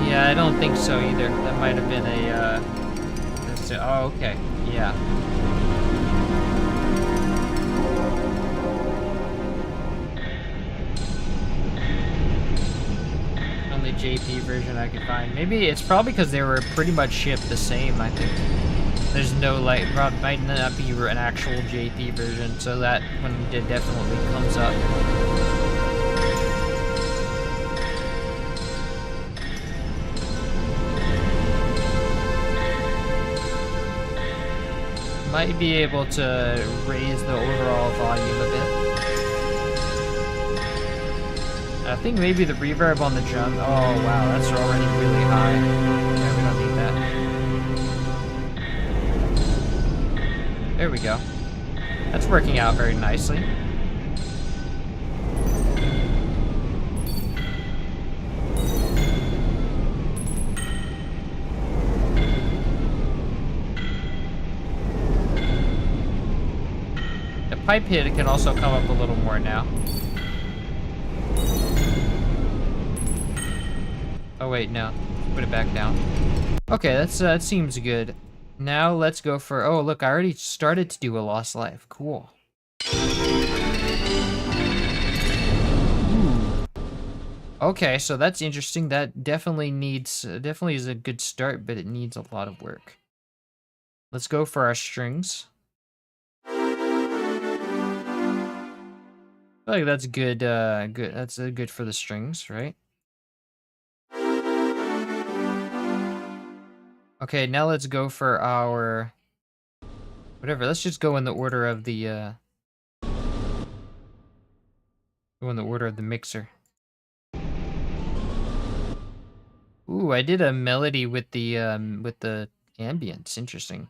Yeah, I don't think so either. That might have been a, oh, okay. Yeah. Only JP version I could find. Maybe it's probably because they were pretty much shipped the same, I think. There's no, like, might not be an actual JP version, so that one definitely comes up. Might be able to raise the overall volume a bit. I think maybe the reverb on the drum. Oh wow, that's already really high. Yeah, we don't need that. There we go. That's working out very nicely. The pipe hit can also come up a little more now. Oh wait, no. Put it back down. Okay, that seems good. Now let's go for... Oh, look, I already started to do a lost life. Cool. Ooh. Okay, so that's interesting. That definitely is a good start, but it needs a lot of work. Let's go for our strings. I feel like that's good, That's good for the strings, right? Okay, now let's go for our... Whatever, let's just go in the order of the, Go in the order of the mixer. Ooh, I did a melody with the ambience. Interesting.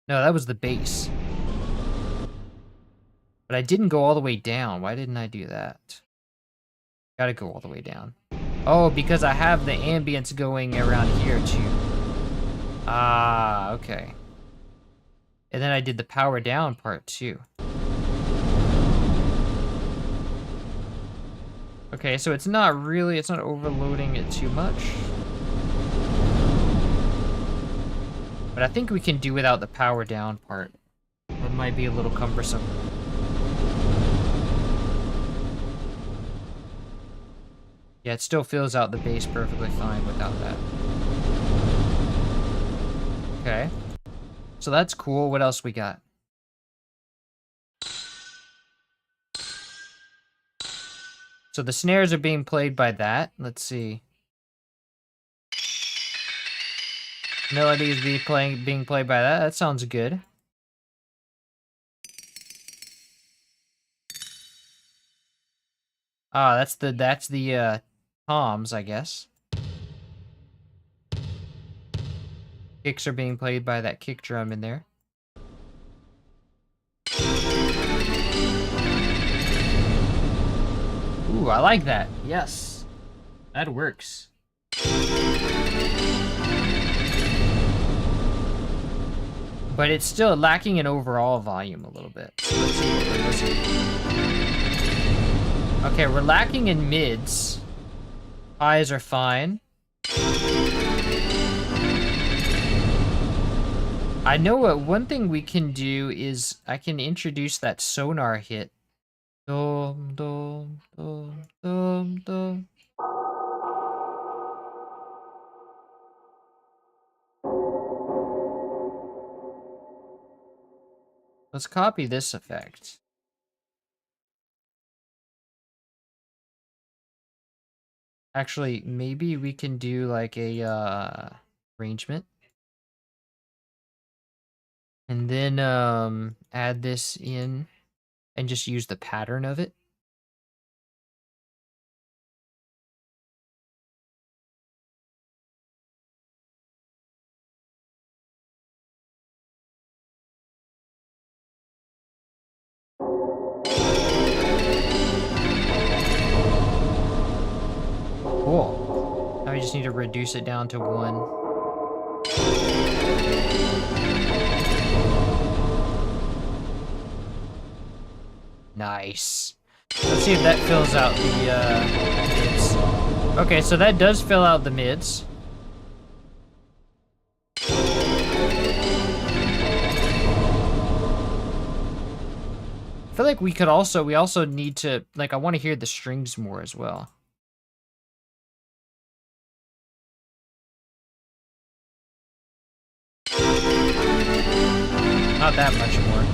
No, that was the bass. But I didn't go all the way down. Why didn't I do that? Gotta go all the way down. Oh, because I have the ambience going around here too. Ah, okay. And then I did the power down part too. Okay, so it's not overloading it too much. But I think we can do without the power down part. That might be a little cumbersome. Yeah, it still fills out the bass perfectly fine without that. Okay. So that's cool. What else we got? So the snares are being played by that. Let's see. Melody is being played by that. That sounds good. Ah, that's the toms, I guess. Kicks are being played by that kick drum in there. Ooh, I like that. Yes. That works. But it's still lacking in overall volume a little bit. So let's see what we're listening. Okay, we're lacking in mids. Highs are fine. I know what one thing we can do is I can introduce that sonar hit. Dum, dum, dum, dum, dum. Let's copy this effect. Actually, maybe we can do like a arrangement. And then add this in and just use the pattern of it. Cool. Now we just need to reduce it down to 1. Nice. Let's see if that fills out the mids. Okay, so that does fill out the mids. I feel like we also need to, like, I want to hear the strings more as well. Not that much more.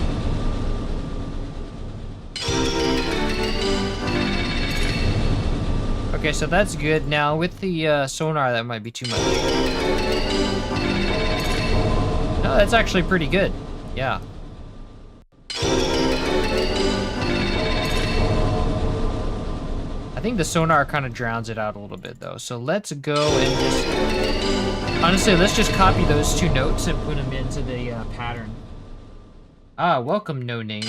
Okay, so that's good. Now with the sonar, that might be too much. No, that's actually pretty good. Yeah. I think the sonar kind of drowns it out a little bit though. So let's go and just, honestly, let's just copy those 2 notes and put them into the pattern. Ah, welcome, No Name.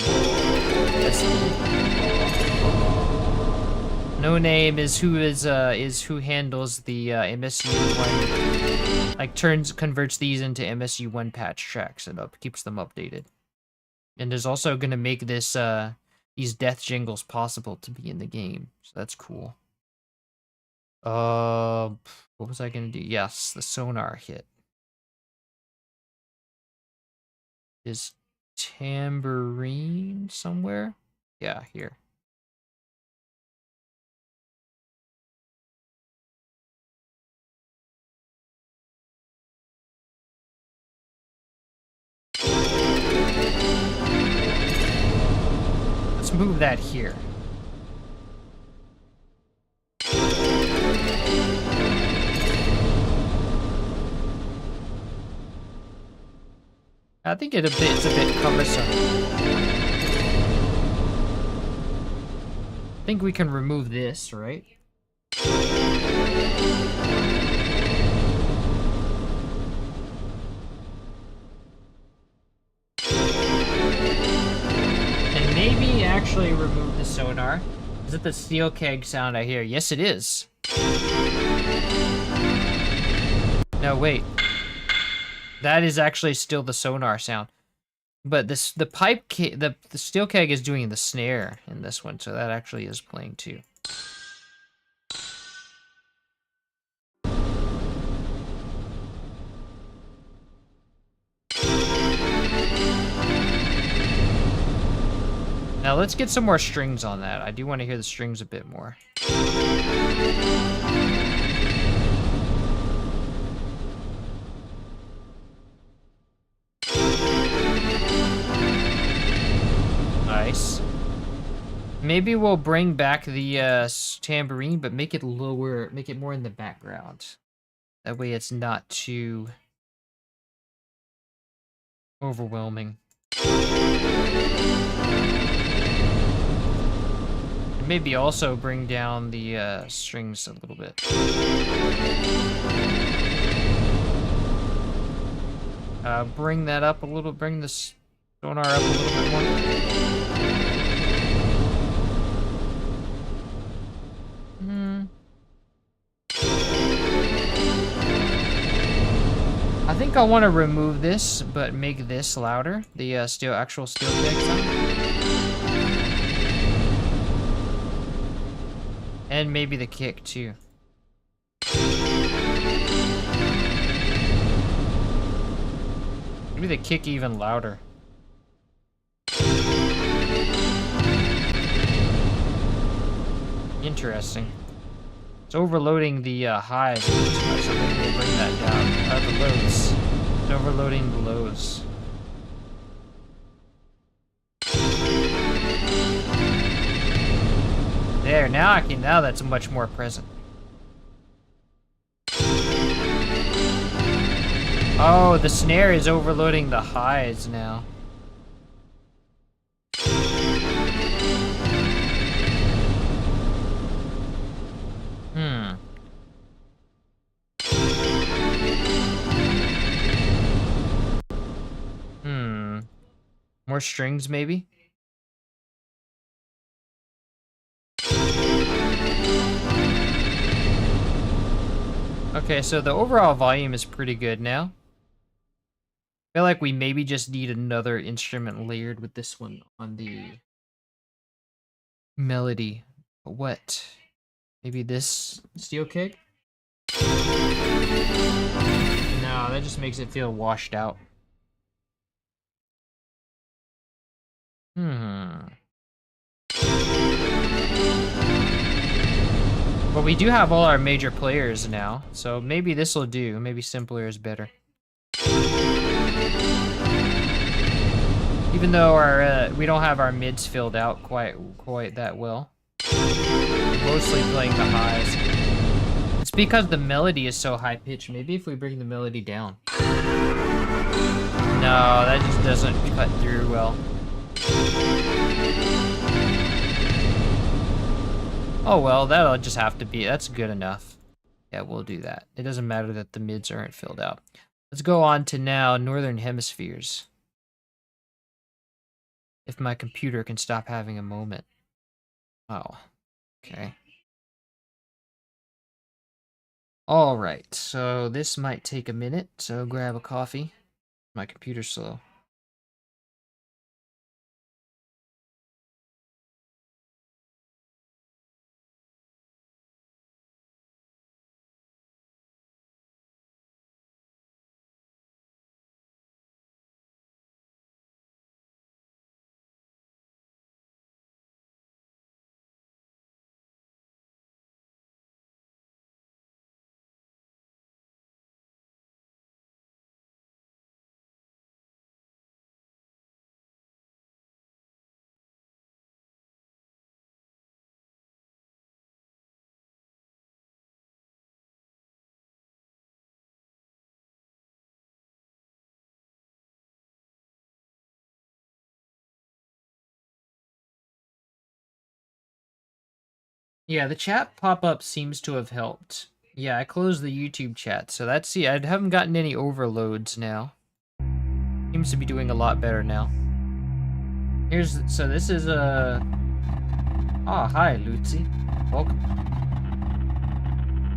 No Name is who handles the MSU1, like converts these into MSU1 patch tracks and keeps them updated. And is also gonna make this these death jingles possible to be in the game, so that's cool. What was I gonna do? Yes, the sonar hit. Is tambourine somewhere? Yeah, here. Let's move that here. I think it's a bit cumbersome. I think we can remove this, right? And maybe actually remove the sonar. Is it the steel keg sound I hear? Yes, it is. No, wait. That is actually still the sonar sound. But the steel keg is doing the snare in this one, so that actually is playing too. Now let's get some more strings on that. I do want to hear the strings a bit more. Nice. Maybe we'll bring back the tambourine, but make it lower, make it more in the background. That way it's not too overwhelming. And maybe also bring down the strings a little bit. Bring that up a little, bring this sonar up a little bit more. I think I want to remove this, but make this louder. The actual steel keg sound. And maybe the kick too. Maybe the kick even louder. Interesting. It's overloading the highs, so maybe we'll bring that down. The lows. It's overloading the lows. There, now that's much more present. Oh, the snare is overloading the highs now. More strings, maybe? Okay, so the overall volume is pretty good now. I feel like we maybe just need another instrument layered with this one on the melody. But what? Maybe this steel keg? No, that just makes it feel washed out. Well, we do have all our major players now, so maybe this will do. Maybe simpler is better. Even though our we don't have our mids filled out quite that well. We're mostly playing the highs. It's because the melody is so high pitched. Maybe if we bring the melody down. No, that just doesn't cut through well. Oh well, that'll just have to be, that's good enough. Yeah, we'll do that. It doesn't matter that the mids aren't filled out. Let's go on to now Northern Hemispheres. If my computer can stop having a moment. Oh, okay. Alright, so this might take a minute, so grab a coffee. My computer's slow. Yeah, the chat pop-up seems to have helped. Yeah, I closed the YouTube chat, so that's, see, I haven't gotten any overloads now. Seems to be doing a lot better now. Here's, so this is a... Oh, hi, Luzi. Welcome.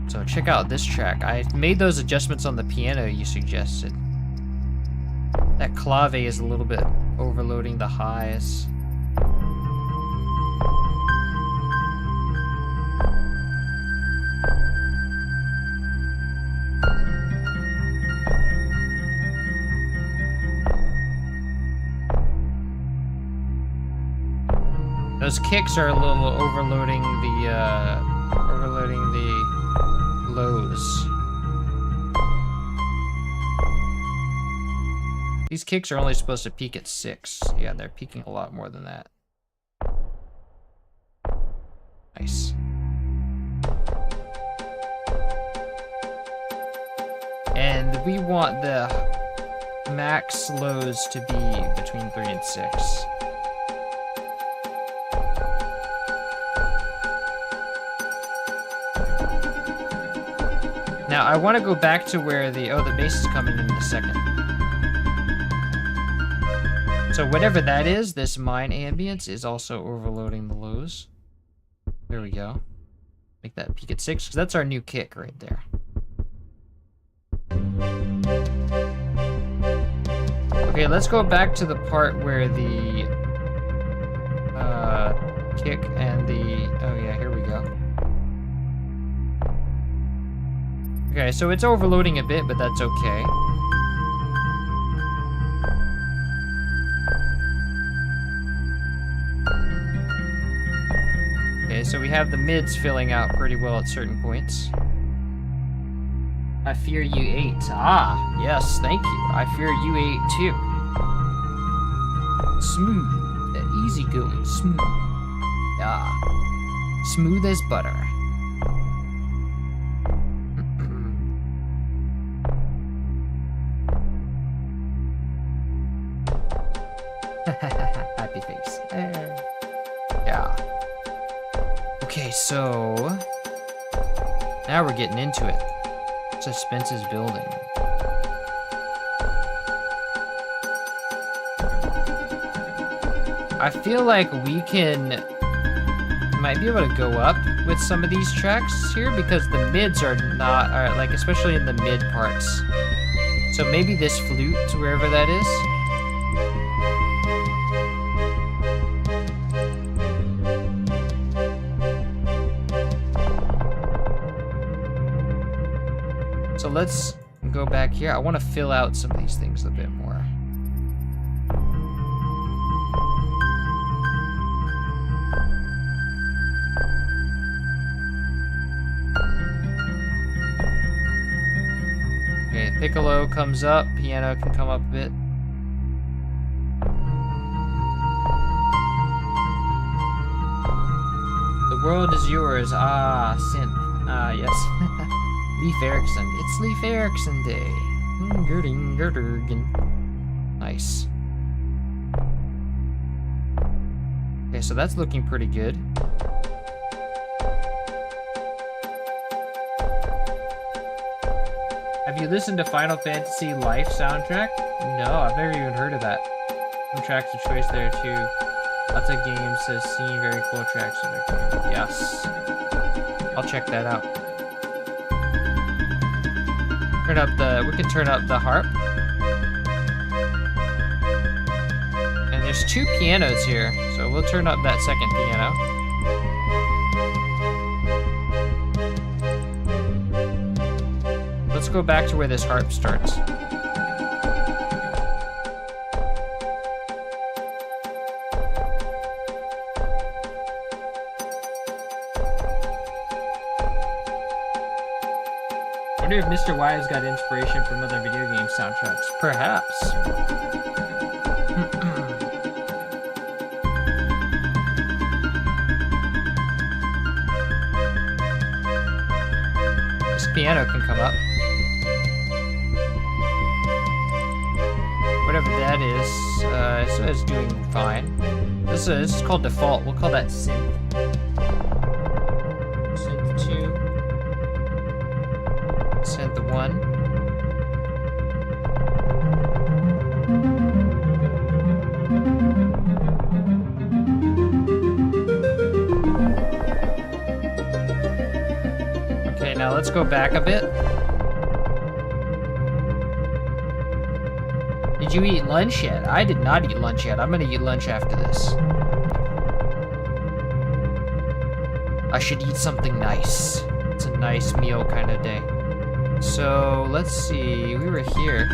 So check out this track. I made those adjustments on the piano you suggested. That clave is a little bit overloading the highs. Those kicks are a little overloading the lows. These kicks are only supposed to peak at 6. Yeah, they're peaking a lot more than that. Nice. And we want the max lows to be between 3 and 6. Now, I want to go back to where the... Oh, the bass is coming in a second. So whatever that is, this mine ambience is also overloading the lows. There we go. Make that peak at 6, because that's our new kick right there. Okay, let's go back to the part where the kick and the... Oh yeah, here we go. Okay, so it's overloading a bit, but that's okay. Okay, so we have the mids filling out pretty well at certain points. I fear you ate. Ah, yes, thank you. I fear you ate too. Smooth, easy going, smooth. Yeah, smooth as butter. Happy face. Yeah. Okay, so now we're getting into it. Suspense is building. I feel like we might be able to go up with some of these tracks here because the mids are not, like especially in the mid parts. So maybe this flute, wherever that is. So let's go back here. I want to fill out some of these things a bit more. Okay, piccolo comes up, piano can come up a bit. The world is yours. Ah, synth. Ah, yes. Leif Erikson. It's Leif Erikson Day. Nice. Okay, so that's looking pretty good. Have you listened to Final Fantasy Life soundtrack? No, I've never even heard of that. Some tracks of choice there too. Lots of games has seen very cool tracks in there too. Yes. I'll check that out. We can turn up the harp. And there's 2 pianos here, so we'll turn up that second piano. Let's go back to where this harp starts. I wonder if Mr. Y has got inspiration from other video game soundtracks. Perhaps. This piano can come up. Whatever that is, so it's doing fine. This is called default. We'll call that synth. Synth 2. Synth 1. Okay, now let's go back a bit. Did you eat lunch yet? I did not eat lunch yet. I'm gonna eat lunch after this. I should eat something nice. It's a nice meal kind of day. So, let's see. We were here.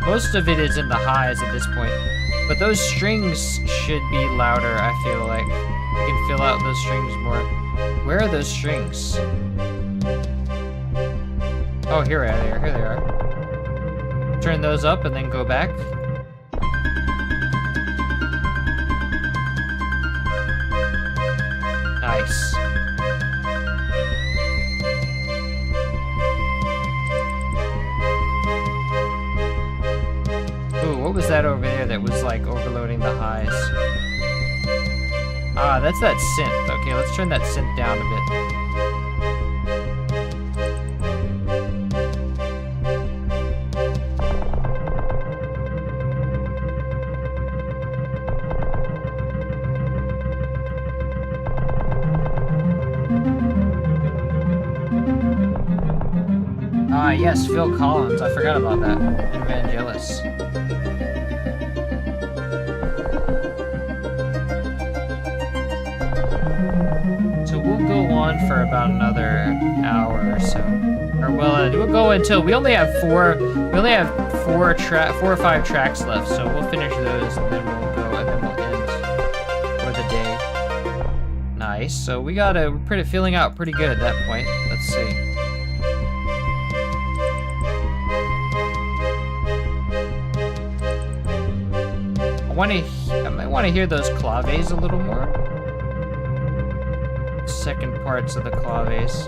Most of it is in the highs at this point. But those strings should be louder, I feel like. We can fill out those strings more. Where are those strings? Oh, here they are. Here they are. Turn those up and then go back. Nice. Ooh, what was that over there that was like overloading the highs? Ah, that's that synth. Okay, let's turn that synth down a bit. Ah, yes, Phil Collins. I forgot about that. Evangelis. So we'll go on for about another hour or so. Or we'll go until we only have four or 5 tracks left, so we'll finish those and then we'll go and then we'll end for the day. Nice. So we're feeling out pretty good at that point. Let's see. I might want to hear those claves a little more. Second parts of the claves.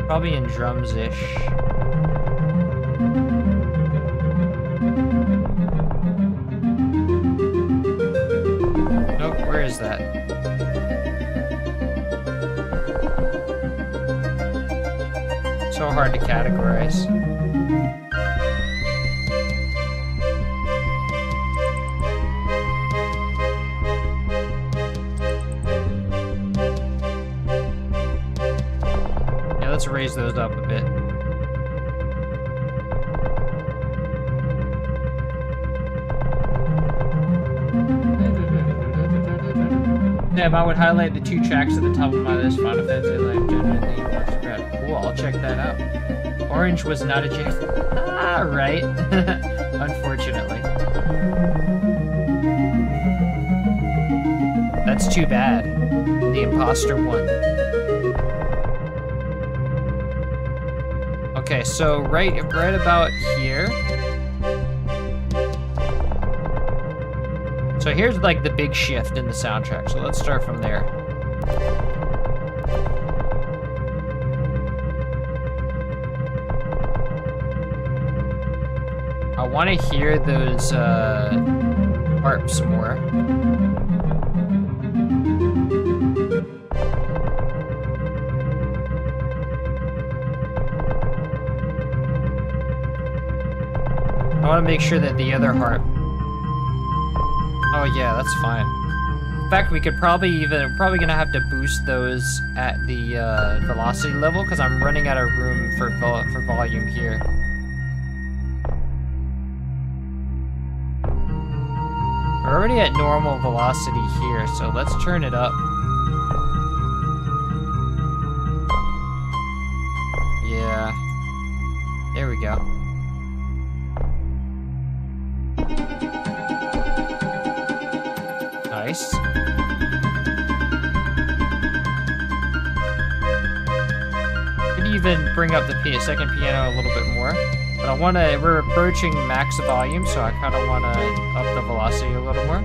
Probably in drums-ish. Nope, where is that? So hard to categorize. Let's raise those up a bit. Yeah, I would highlight the 2 tracks at the top of my list. Final Fantasy Life genuinely works great. Cool, I'll check that out. Orange was not a J. Ah, right. Unfortunately. That's too bad. The imposter won. Okay, so right about here. So here's like the big shift in the soundtrack. So let's start from there. I want to hear those harps more. want to make sure that the other harp... Oh yeah, that's fine. In fact, we could probably gonna have to boost those at the velocity level because I'm running out of room for volume here. We're already at normal velocity here, so let's turn it up. Yeah. There we go. Nice. Could even bring up the second piano a little bit more. But we're approaching max volume, so I kind of want to up the velocity a little more.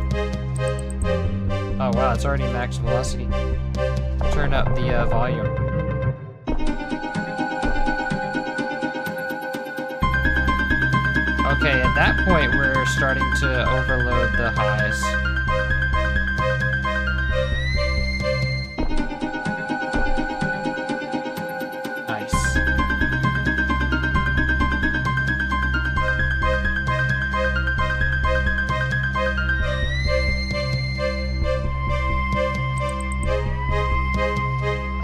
Oh wow, it's already max velocity. Turn up the volume. Okay, at that point, we're starting to overload the highs.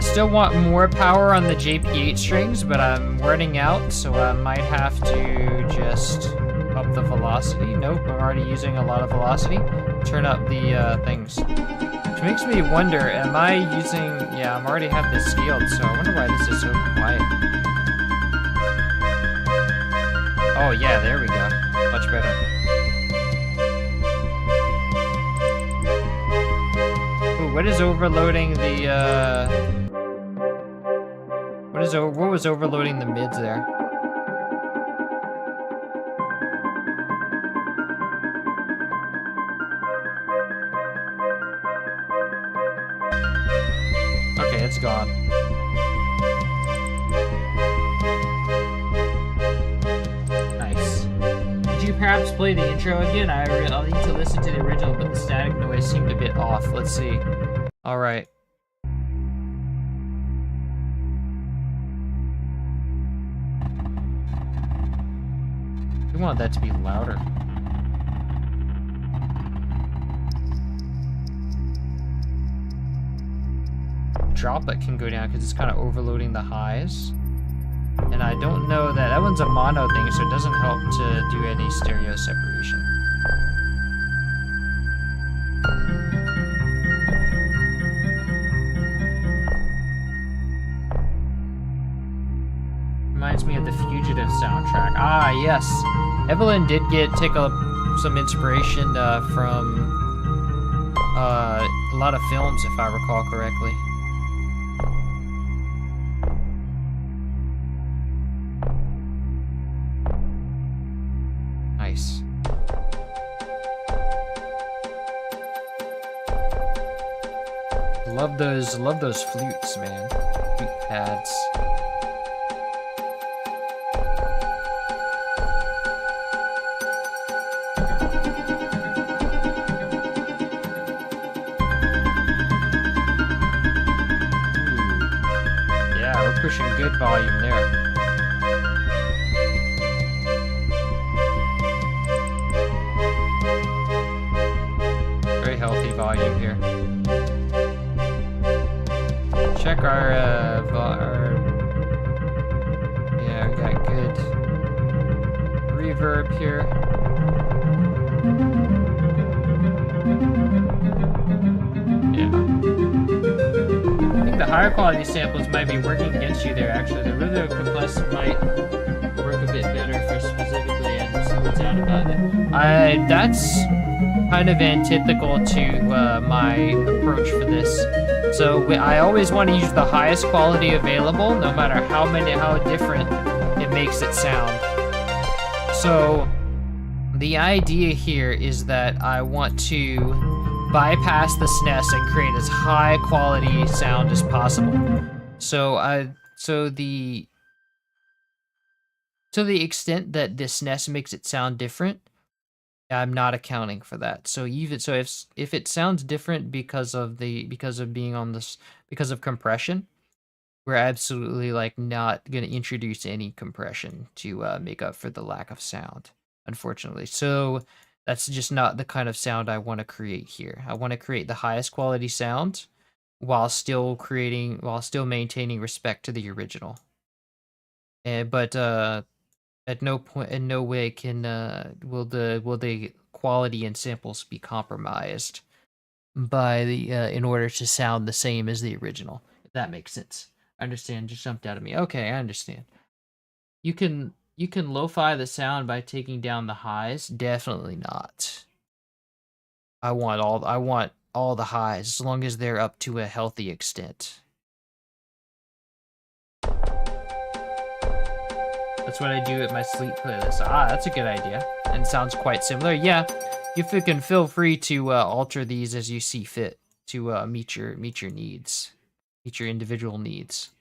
Still want more power on the JP8 strings, but I'm running out, so I might have to just up the velocity. Nope, I'm already using a lot of velocity. Turn up the things. Which makes me wonder, am I using... Yeah, I'm already have this scaled, so I wonder why this is so quiet. Oh yeah, there we go. Much better. Ooh, what is overloading the, what was overloading the mids there? Okay, it's gone. Nice. Did you perhaps play the intro again? I'll need to listen to the original, but the static noise seemed a bit off. Let's see. All right. We want that to be louder. Drop it can go down because it's kind of overloading the highs. And I don't know that one's a mono thing, so it doesn't help to do any stereo separation. Reminds me of the Fugitive soundtrack. Ah, yes. Evelyn did take some inspiration from a lot of films, if I recall correctly. Nice. Love those flutes, man. Flute pads. Pushing good volume there. Very healthy volume here. Check our yeah, we got good reverb here. The higher quality samples might be working against you there, actually. The rhythm compressor might work a bit better for specifically, and so what's out about it. That's kind of antithetical to my approach for this. So I always want to use the highest quality available, no matter how different it makes it sound. So the idea here is that I want to bypass the SNES and create as high quality sound as possible. So to the extent that the SNES makes it sound different, I'm not accounting for that. So if it sounds different because of being on this, because of compression, we're absolutely like not gonna introduce any compression to make up for the lack of sound. unfortunately. So that's just not the kind of sound I want to create here. I want to create the highest quality sound while still maintaining respect to the original. But at no point, in no way can will the quality and samples be compromised by the in order to sound the same as the original. If that makes sense. I understand. Just jumped out of me. Okay, I understand. You can lo-fi the sound by taking down the highs. Definitely not. I want all the highs as long as they're up to a healthy extent. That's what I do at my sleep playlist. Ah, that's a good idea. And it sounds quite similar. Yeah, you can feel free to alter these as you see fit to meet your needs, meet your individual needs.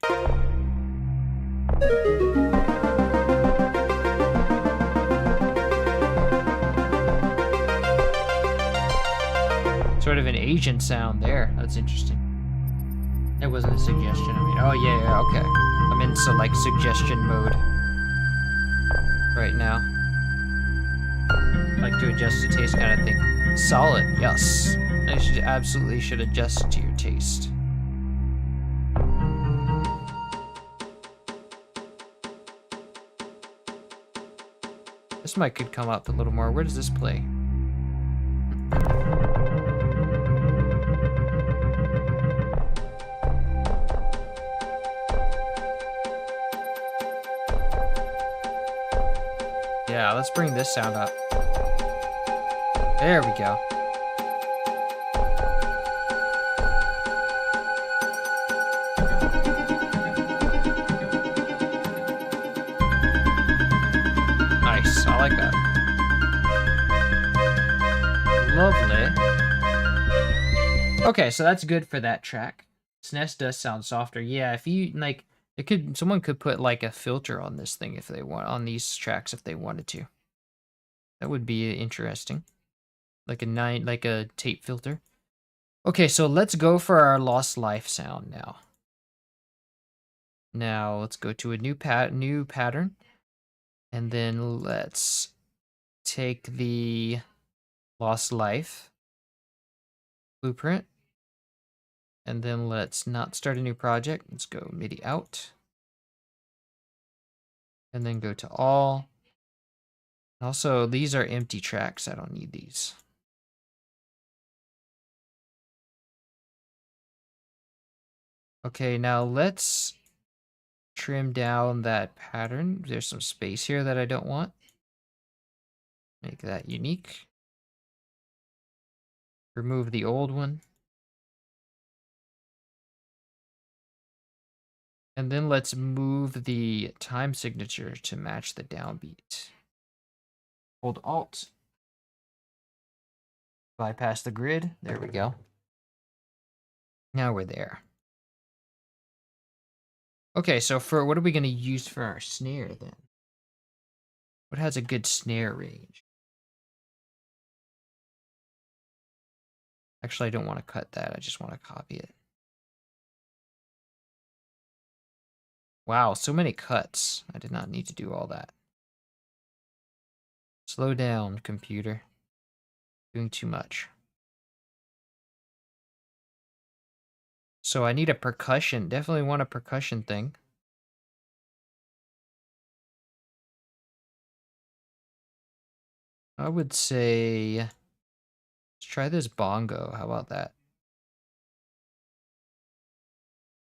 Sort of an Asian sound there. That's interesting. It wasn't a suggestion. I mean, oh yeah, okay. I'm in some like suggestion mode right now. Like to adjust to taste kind of thing. Solid, yes. I absolutely should adjust to your taste. This mic could come up a little more. Where does this play? Yeah, let's bring this sound up. There we go. Nice, I like that. Lovely. Okay, so that's good for that track. SNES does sound softer. Yeah, if you like, someone could put like a filter on this thing if they want, on these tracks if they wanted to. That would be interesting. Like a tape filter. Okay, so let's go for our lost life sound now. Now let's go to a new pattern, and then let's take the lost life blueprint, and then let's not start a new project. Let's go MIDI out, and then go to all. Also, these are empty tracks. I don't need these. Okay, now let's trim down that pattern. There's some space here that I don't want. Make that unique. Remove the old one. And then let's move the time signature to match the downbeat. Hold Alt. Bypass the grid. There we go. Now we're there. Okay, so for what are we going to use for our snare then? What has a good snare range? Actually, I don't want to cut that. I just want to copy it. Wow, so many cuts. I did not need to do all that. Slow down, computer. Doing too much. So I need a percussion. Definitely want a percussion thing. I would say, let's try this bongo. How about that?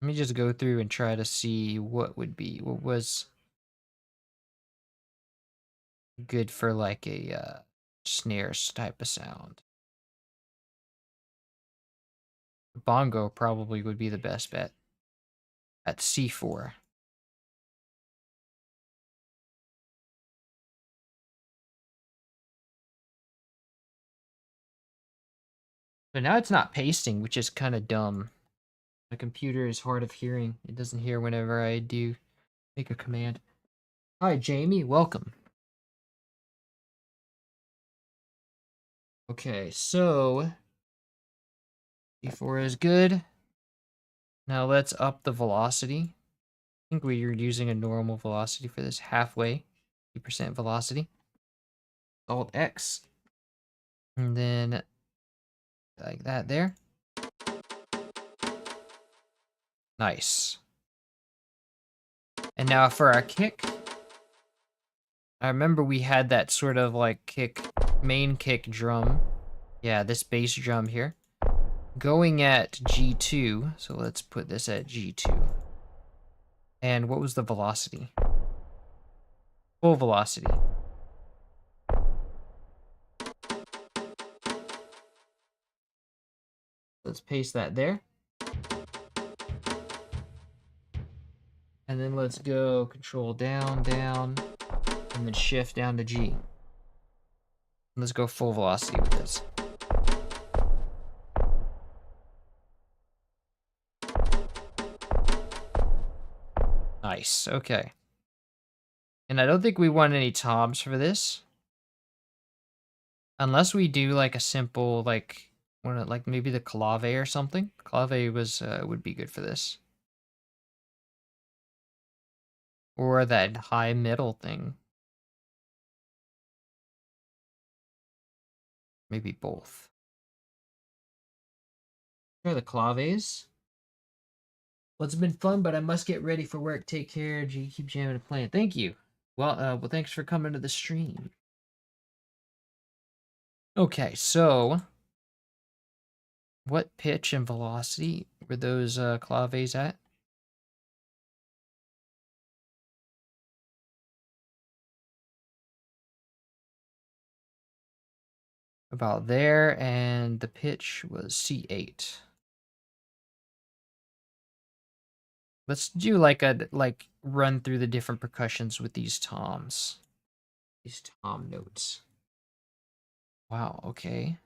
Let me just go through and try to see what was good for like a snares type of sound. Bongo probably would be the best bet at C4. But now it's not pasting, which is kind of dumb. My computer is hard of hearing. It doesn't hear whenever I do make a command. Hi, Jamie. Welcome. Okay, so C4 is good. Now let's up the velocity. I think we are using a normal velocity for this, halfway, 50% velocity. Alt X. And then like that there. Nice. And now for our kick, I remember we had that sort of like kick, main kick drum. Yeah, this bass drum here. Going at G2, so let's put this at G2. And what was the velocity? Full velocity. Let's paste that there. And then let's go control down, down, and then shift down to G. Let's go full velocity with this. Nice, okay. And I don't think we want any toms for this. Unless we do like a simple, like maybe the clave or something. Clave was would be good for this. Or that high middle thing. Maybe both. Try the claves. Well, it's been fun, but I must get ready for work. Take care. G, keep jamming and playing. Thank you. Well, thanks for coming to the stream. Okay, so what pitch and velocity were those claves at? About there, and the pitch was C8. Let's do like a run through the different percussions with these toms. These tom notes. Wow, okay.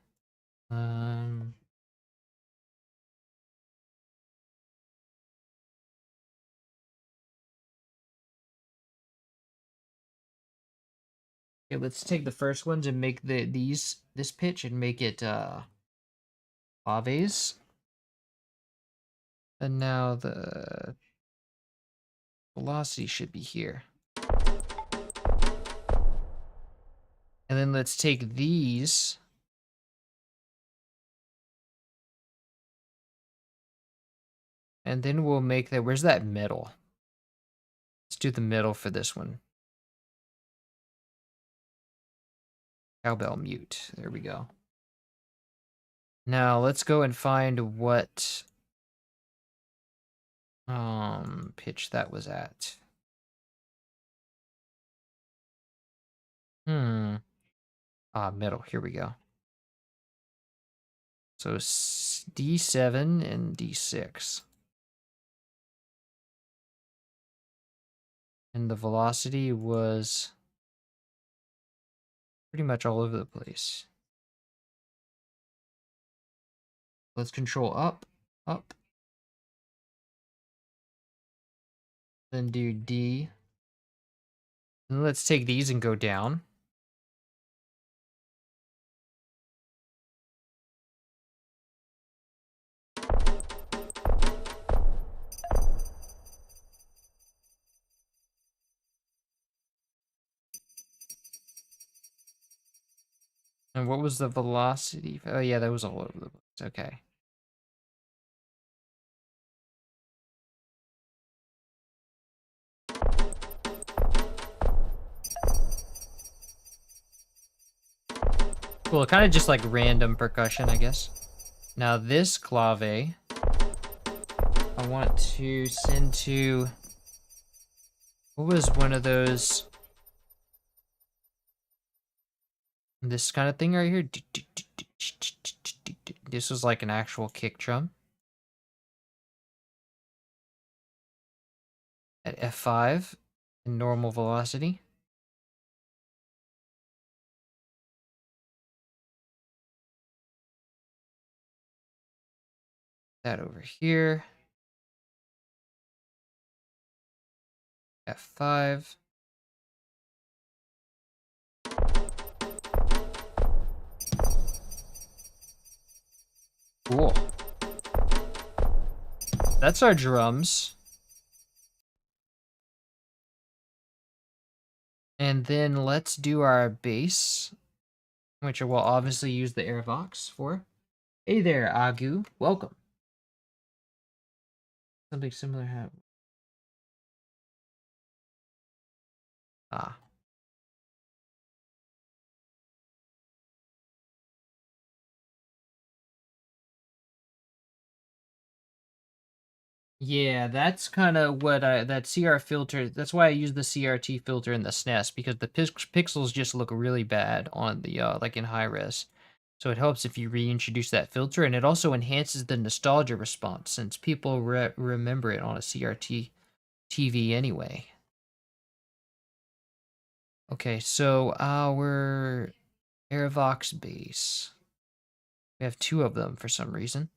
Okay, let's take the first ones and make this pitch and make it claves. And now the velocity should be here. And then let's take these. And then we'll make that, where's that middle? Let's do the middle for this one. Cowbell mute, there we go. Now let's go and find what pitch that was at. Middle, here we go. So D7 and D6. And the velocity was pretty much all over the place. Let's control up, up. Then do D. And let's take these and go down. And what was the velocity? Oh yeah, that was all over the place. Okay. Cool, kind of just like random percussion, I guess. Now this clave, I want to send to, what was one of those, this kind of thing right here? This was like an actual kick drum. At F5 in normal velocity. That over here. F5. Cool. That's our drums. And then let's do our bass. which I will obviously use the Airvox for. Hey there, Agu. Welcome. Something similar happened. Ah. Yeah, that's kind of what that CR filter, that's why I use the CRT filter in the SNES, because the pixels just look really bad on the, like in high res. So it helps if you reintroduce that filter, and it also enhances the nostalgia response, since people remember it on a CRT TV anyway. Okay, so our Airvox base. We have 2 of them for some reason.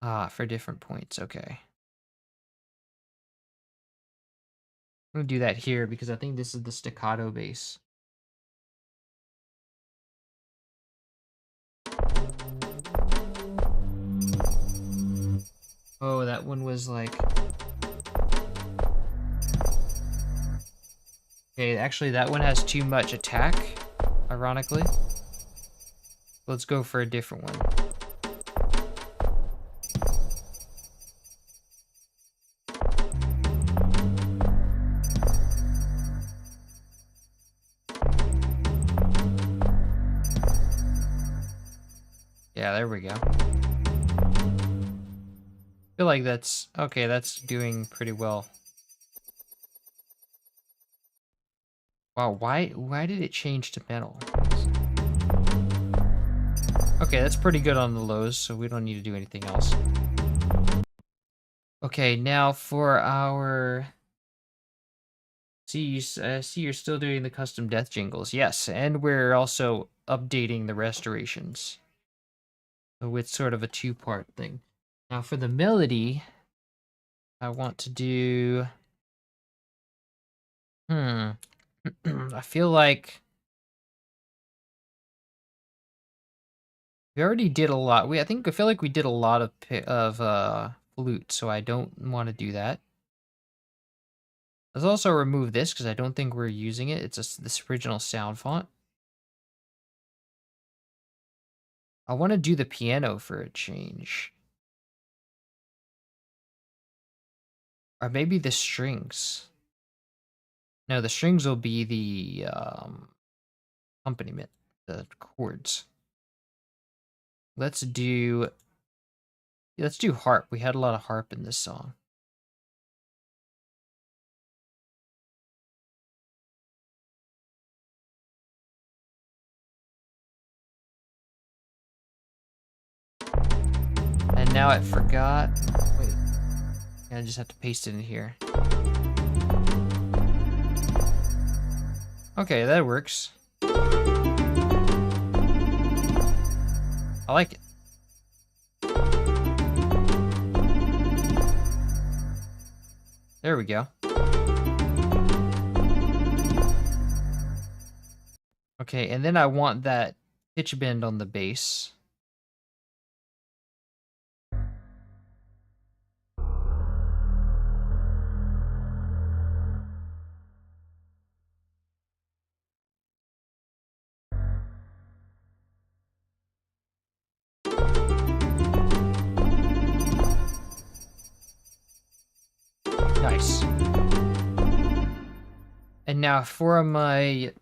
Ah, for different points, okay. I'm gonna do that here because I think this is the staccato bass. Oh, that one was like... Okay, actually that one has too much attack, ironically. Let's go for a different one. Yeah, there we go. Feel like that's... Okay, that's doing pretty well. Wow, why did it change to metal? Okay, that's pretty good on the lows, so we don't need to do anything else. Okay, now for our... See, see you're still doing the custom death jingles. Yes, and we're also updating the restorations. So it's sort of a 2-part thing. Now for the melody, I want to do... I feel like... We already did a lot. I feel like we did a lot of flute, so I don't want to do that. Let's also remove this because I don't think we're using it. It's this original sound font. I want to do the piano for a change. Or maybe the strings. No, the strings will be the accompaniment, the chords. Let's do harp. We had a lot of harp in this song. And now I forgot. Wait. I just have to paste it in here. Okay, that works. I like it. There we go. Okay, and then I want that pitch bend on the bass. Nice. And now for my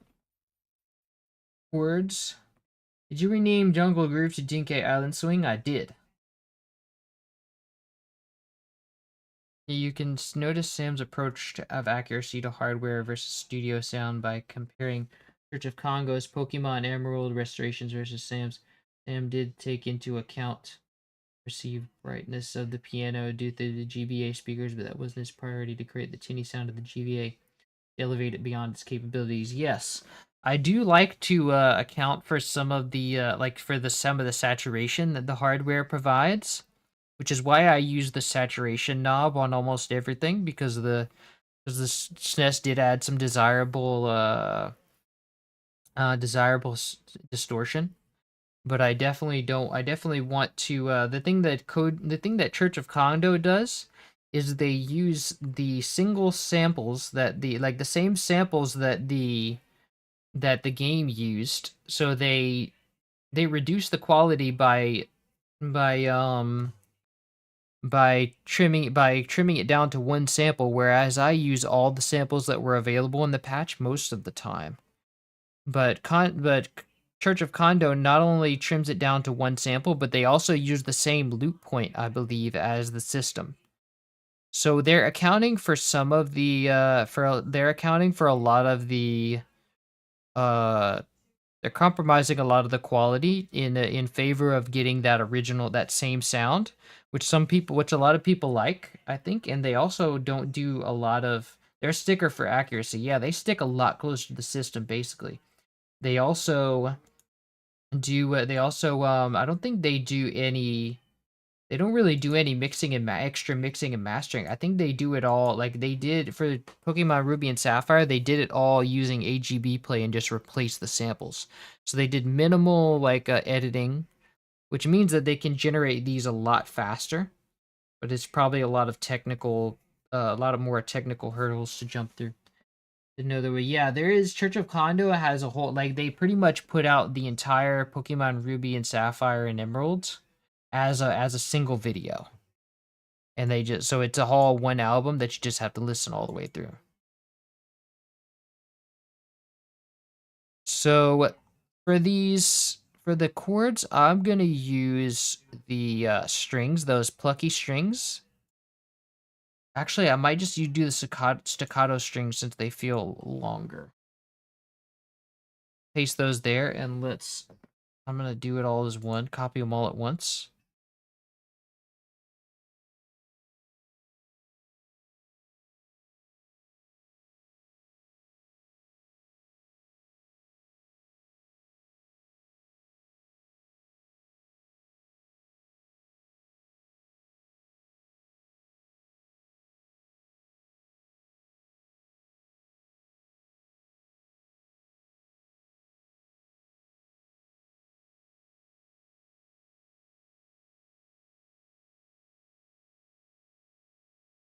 words. Did you rename Jungle Groove to Dinky Island Swing? I did. You can notice Sam's approach of accuracy to hardware versus studio sound by comparing Church of Congo's Pokemon Emerald restorations versus Sam's. Sam did take into account perceived brightness of the piano due to the GBA speakers, but that wasn't his priority to create the tinny sound of the GBA. Elevate it beyond its capabilities. Yes, I do like to account for some of the some of the saturation that the hardware provides, which is why I use the saturation knob on almost everything, because the SNES did add some desirable distortion. But I definitely don't. I definitely want to. The thing that Church of Congo does is they use the single samples that the same samples that the that the game used. So they reduced the quality by um by trimming it down to one sample, whereas I use all the samples that were available in the patch most of the time. But Church of Kondo not only trims it down to one sample, but they also use the same loop point, I believe, as the system. So they're accounting for some of the they're accounting for a lot of the uh they're compromising a lot of the quality in favor of getting that same sound, which a lot of people like, I think, and they also don't do a lot of their sticker for accuracy. Yeah, they stick a lot closer to the system basically. They also I don't think they don't really do any mixing and extra mixing and mastering. I think they do it all like they did for Pokemon Ruby and Sapphire. They did it all using AGB play and just replaced the samples. So they did minimal editing, which means that they can generate these a lot faster. But it's probably a lot of more technical hurdles to jump through. Another way, yeah, there is Church of Kondo has a whole like they pretty much put out the entire Pokemon Ruby and Sapphire and Emerald as a single video. And they just so it's a whole one album that you just have to listen all the way through. So for the chords, I'm gonna use the strings, those plucky strings. Actually, I might just do the staccato strings since they feel longer. Paste those there, and I'm gonna do it all as one, copy them all at once.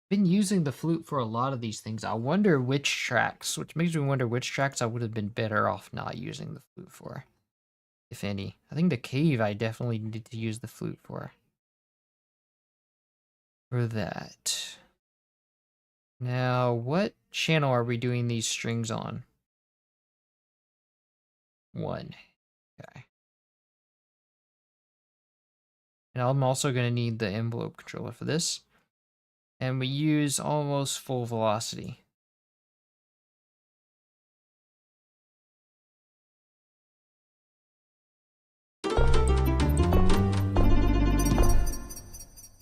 Been using the flute for a lot of these things. I wonder which makes me wonder which tracks I would have been better off not using the flute for, if any. I think the cave I definitely needed to use the flute for that. Now, what channel are we doing these strings on? 1. Okay. And I'm also going to need the envelope controller for this. And we use almost full velocity.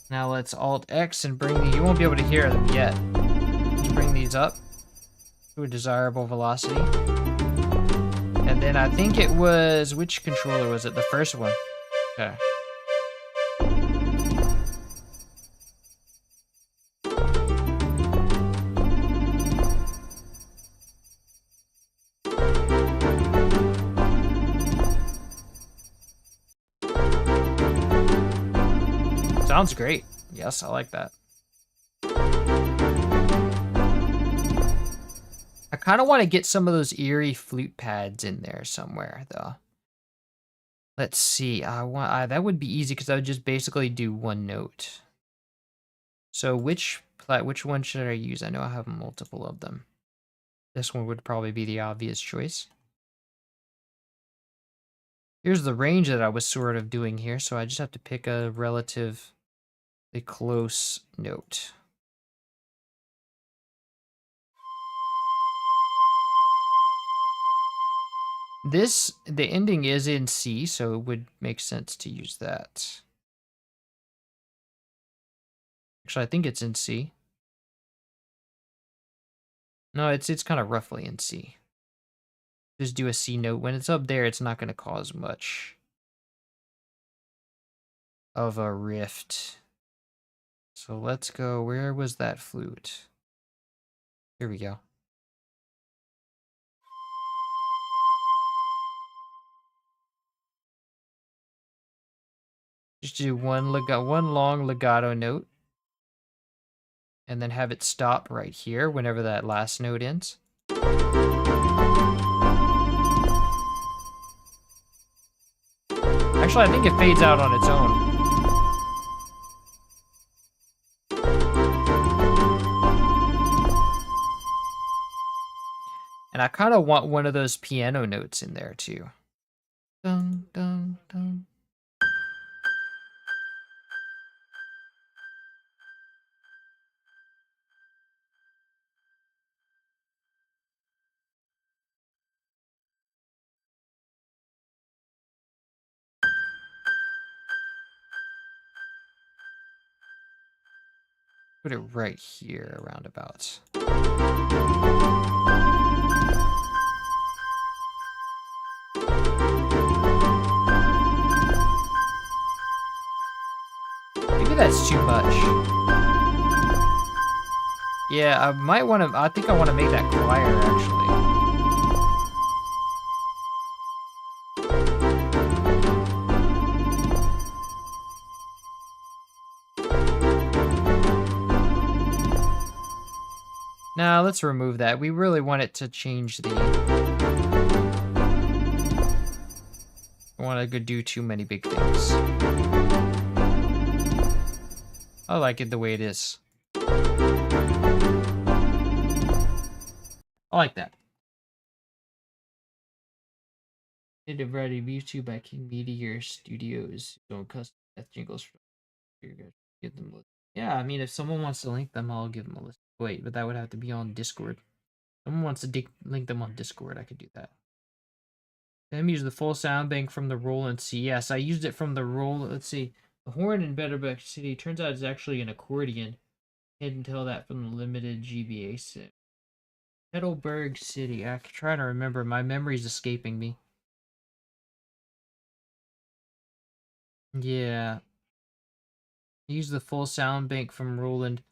Now let's Alt X and bring you won't be able to hear them yet. Let's bring these up to a desirable velocity. And then I think it was, which controller was it? The first one. Okay. Sounds great. Yes, I like that. I kind of want to get some of those eerie flute pads in there somewhere, though. Let's see. That would be easy because I would just basically do one note. So which one should I use? I know I have multiple of them. This one would probably be the obvious choice. Here's the range that I was sort of doing here, so I just have to pick a relatively close note. The ending is in C, so it would make sense to use that. Actually, I think it's in C. No, it's kind of roughly in C. Just do a C note. When it's up there, it's not going to cause much of a rift. So let's go. Where was that flute? Here we go. Just do one long legato note. And then have it stop right here whenever that last note ends. Actually, I think it fades out on its own. And I kind of want one of those piano notes in there too. Dun, dun, dun. Put it right here, roundabouts. Maybe that's too much. Yeah, I might want to. I think I want to make that choir actually. Now let's remove that. We really want it to change the. I want to do too many big things. I like it the way it is. I like that. Did a variety of YouTube by King Meteor Studios. Don't custom death jingles for your guys. Give them a list. Yeah, I mean, if someone wants to link them, I'll give them a list. Wait, but that would have to be on Discord. Someone wants to link them on Discord, I could do that. Them use the full sound bank from the Roland C. Yes, I used it from the Roland. Let's see. The horn in Betterbeck City turns out it's actually an accordion. Can't tell that from the limited GBA set. Heidelberg City. I'm trying to remember. My memory's escaping me. Yeah. Use the full sound bank from Roland.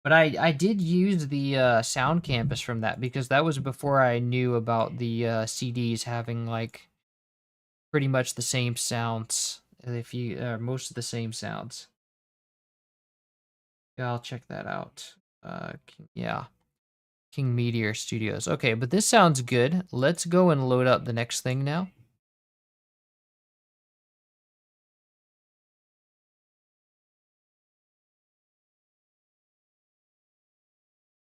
But I did use the sound campus from that because that was before I knew about the CDs having like pretty much the same sounds. If you most of the same sounds. Yeah, I'll check that out. Yeah. King Meteor Studios. Okay, but this sounds good. Let's go and load up the next thing now.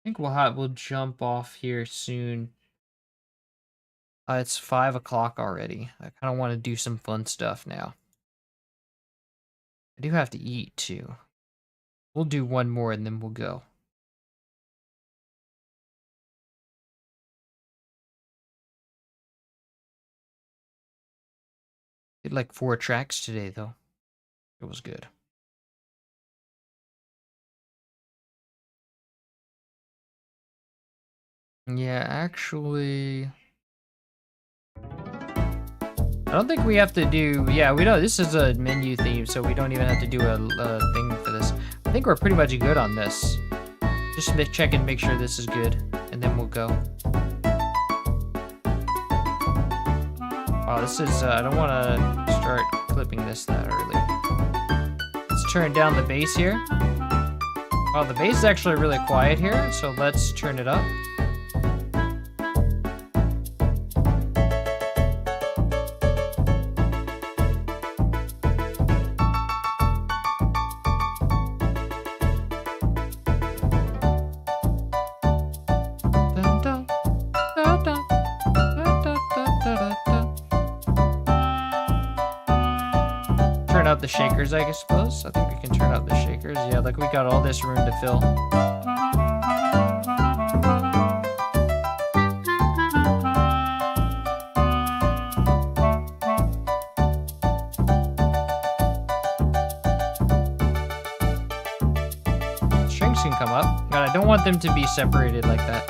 I think we'll jump off here soon. It's 5 o'clock already. I kind of want to do some fun stuff now. I do have to eat too. We'll do one more and then we'll go. Did like 4 tracks today though. It was good. Yeah, actually, I don't think we have to do. Yeah, we don't. This is a menu theme, so we don't even have to do a thing for this. I think we're pretty much good on this. Just check and make sure this is good, and then we'll go. Oh, this is. I don't want to start clipping this that early. Let's turn down the bass here. Oh, the bass is actually really quiet here, so let's turn it up. Turn up the shakers, I suppose. I think we can turn up the shakers. Yeah, like we got all this room to fill. Strings can come up, but I don't want them to be separated like that.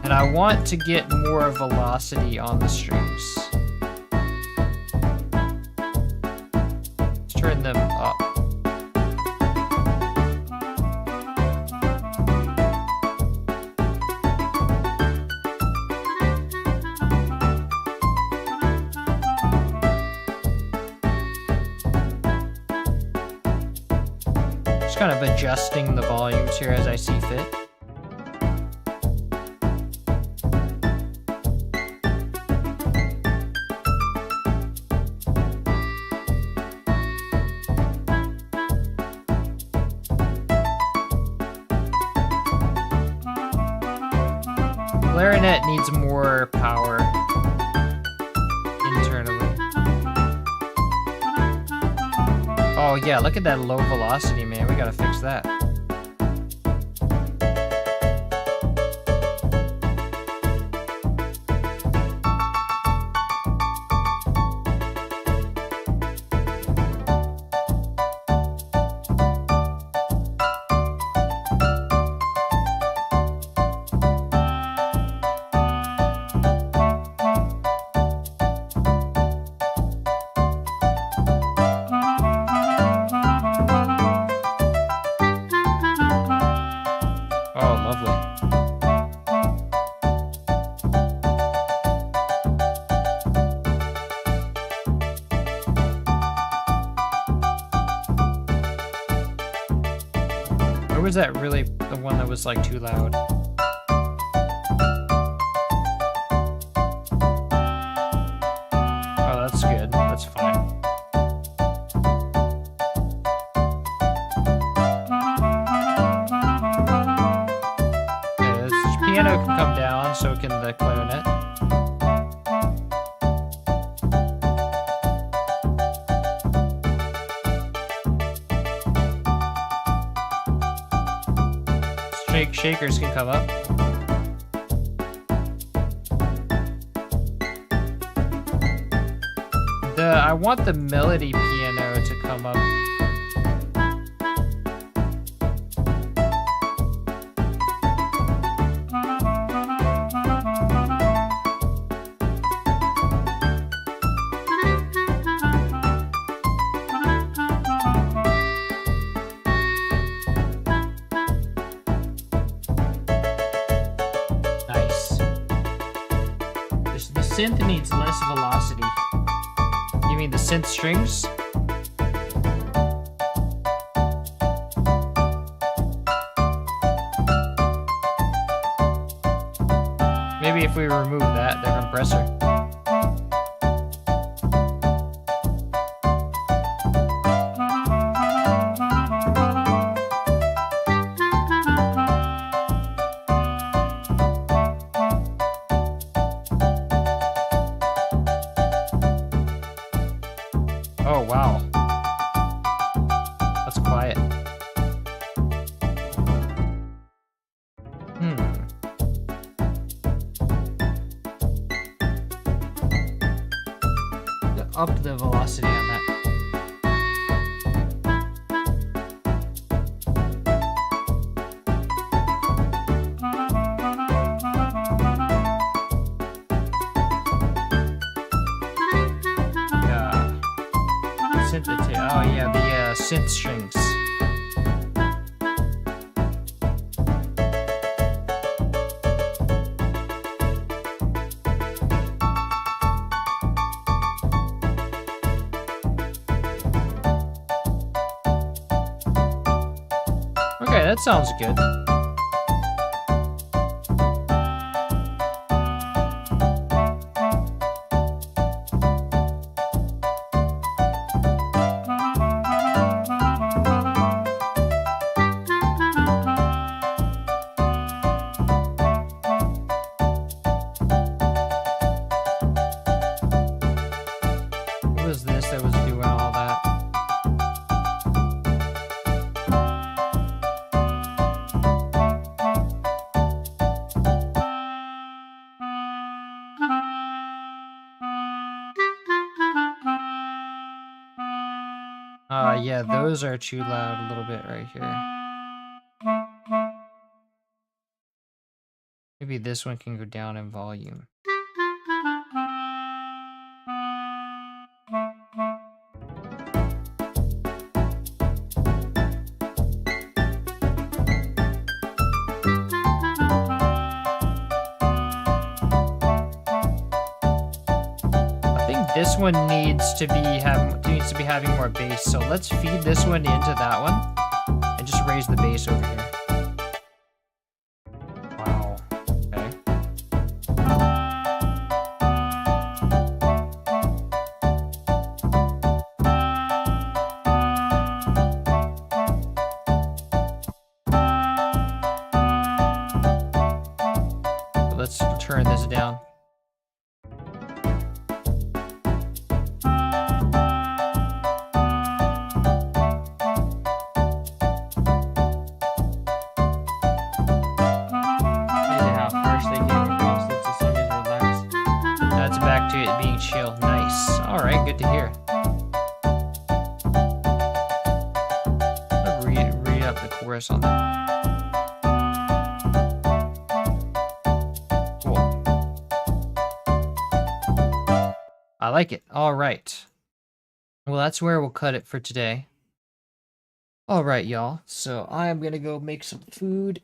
And I want to get more velocity on the strings. Let's turn them up. Just kind of adjusting the volumes here as I see fit. clarinet needs more power internally. Oh yeah, look at that low velocity, man. We gotta fix that. Or was that really the one that was like too loud? Oh, that's good. That's fine. Okay, this piano can come down, so can the clarinet. Shakers can come up. I want the melody piano to come up. Synth needs less velocity. You mean the synth strings? Maybe if we remove that, the compressor. Oh, wow. That's quiet. Up the velocity on that. Oh yeah, the synth strings. Okay, that sounds good. That was doing all that. Yeah, those are too loud a little bit right here. Maybe this one can go down in volume. This one needs to be having more bass, so let's feed this one into that one and just raise the bass over here. Wow. Okay. let's turn this down. Back to it being chill. Nice. Alright, good to hear. I'll read up the chorus on that. Cool. I like it. Alright. Well, that's where we'll cut it for today. Alright, y'all. So I'm gonna go make some food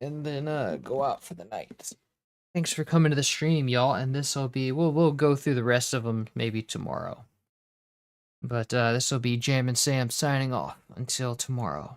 and then go out for the night. Thanks for coming to the stream, y'all, and this will be, we'll go through the rest of them maybe tomorrow. But this will be Jam and Sam signing off until tomorrow.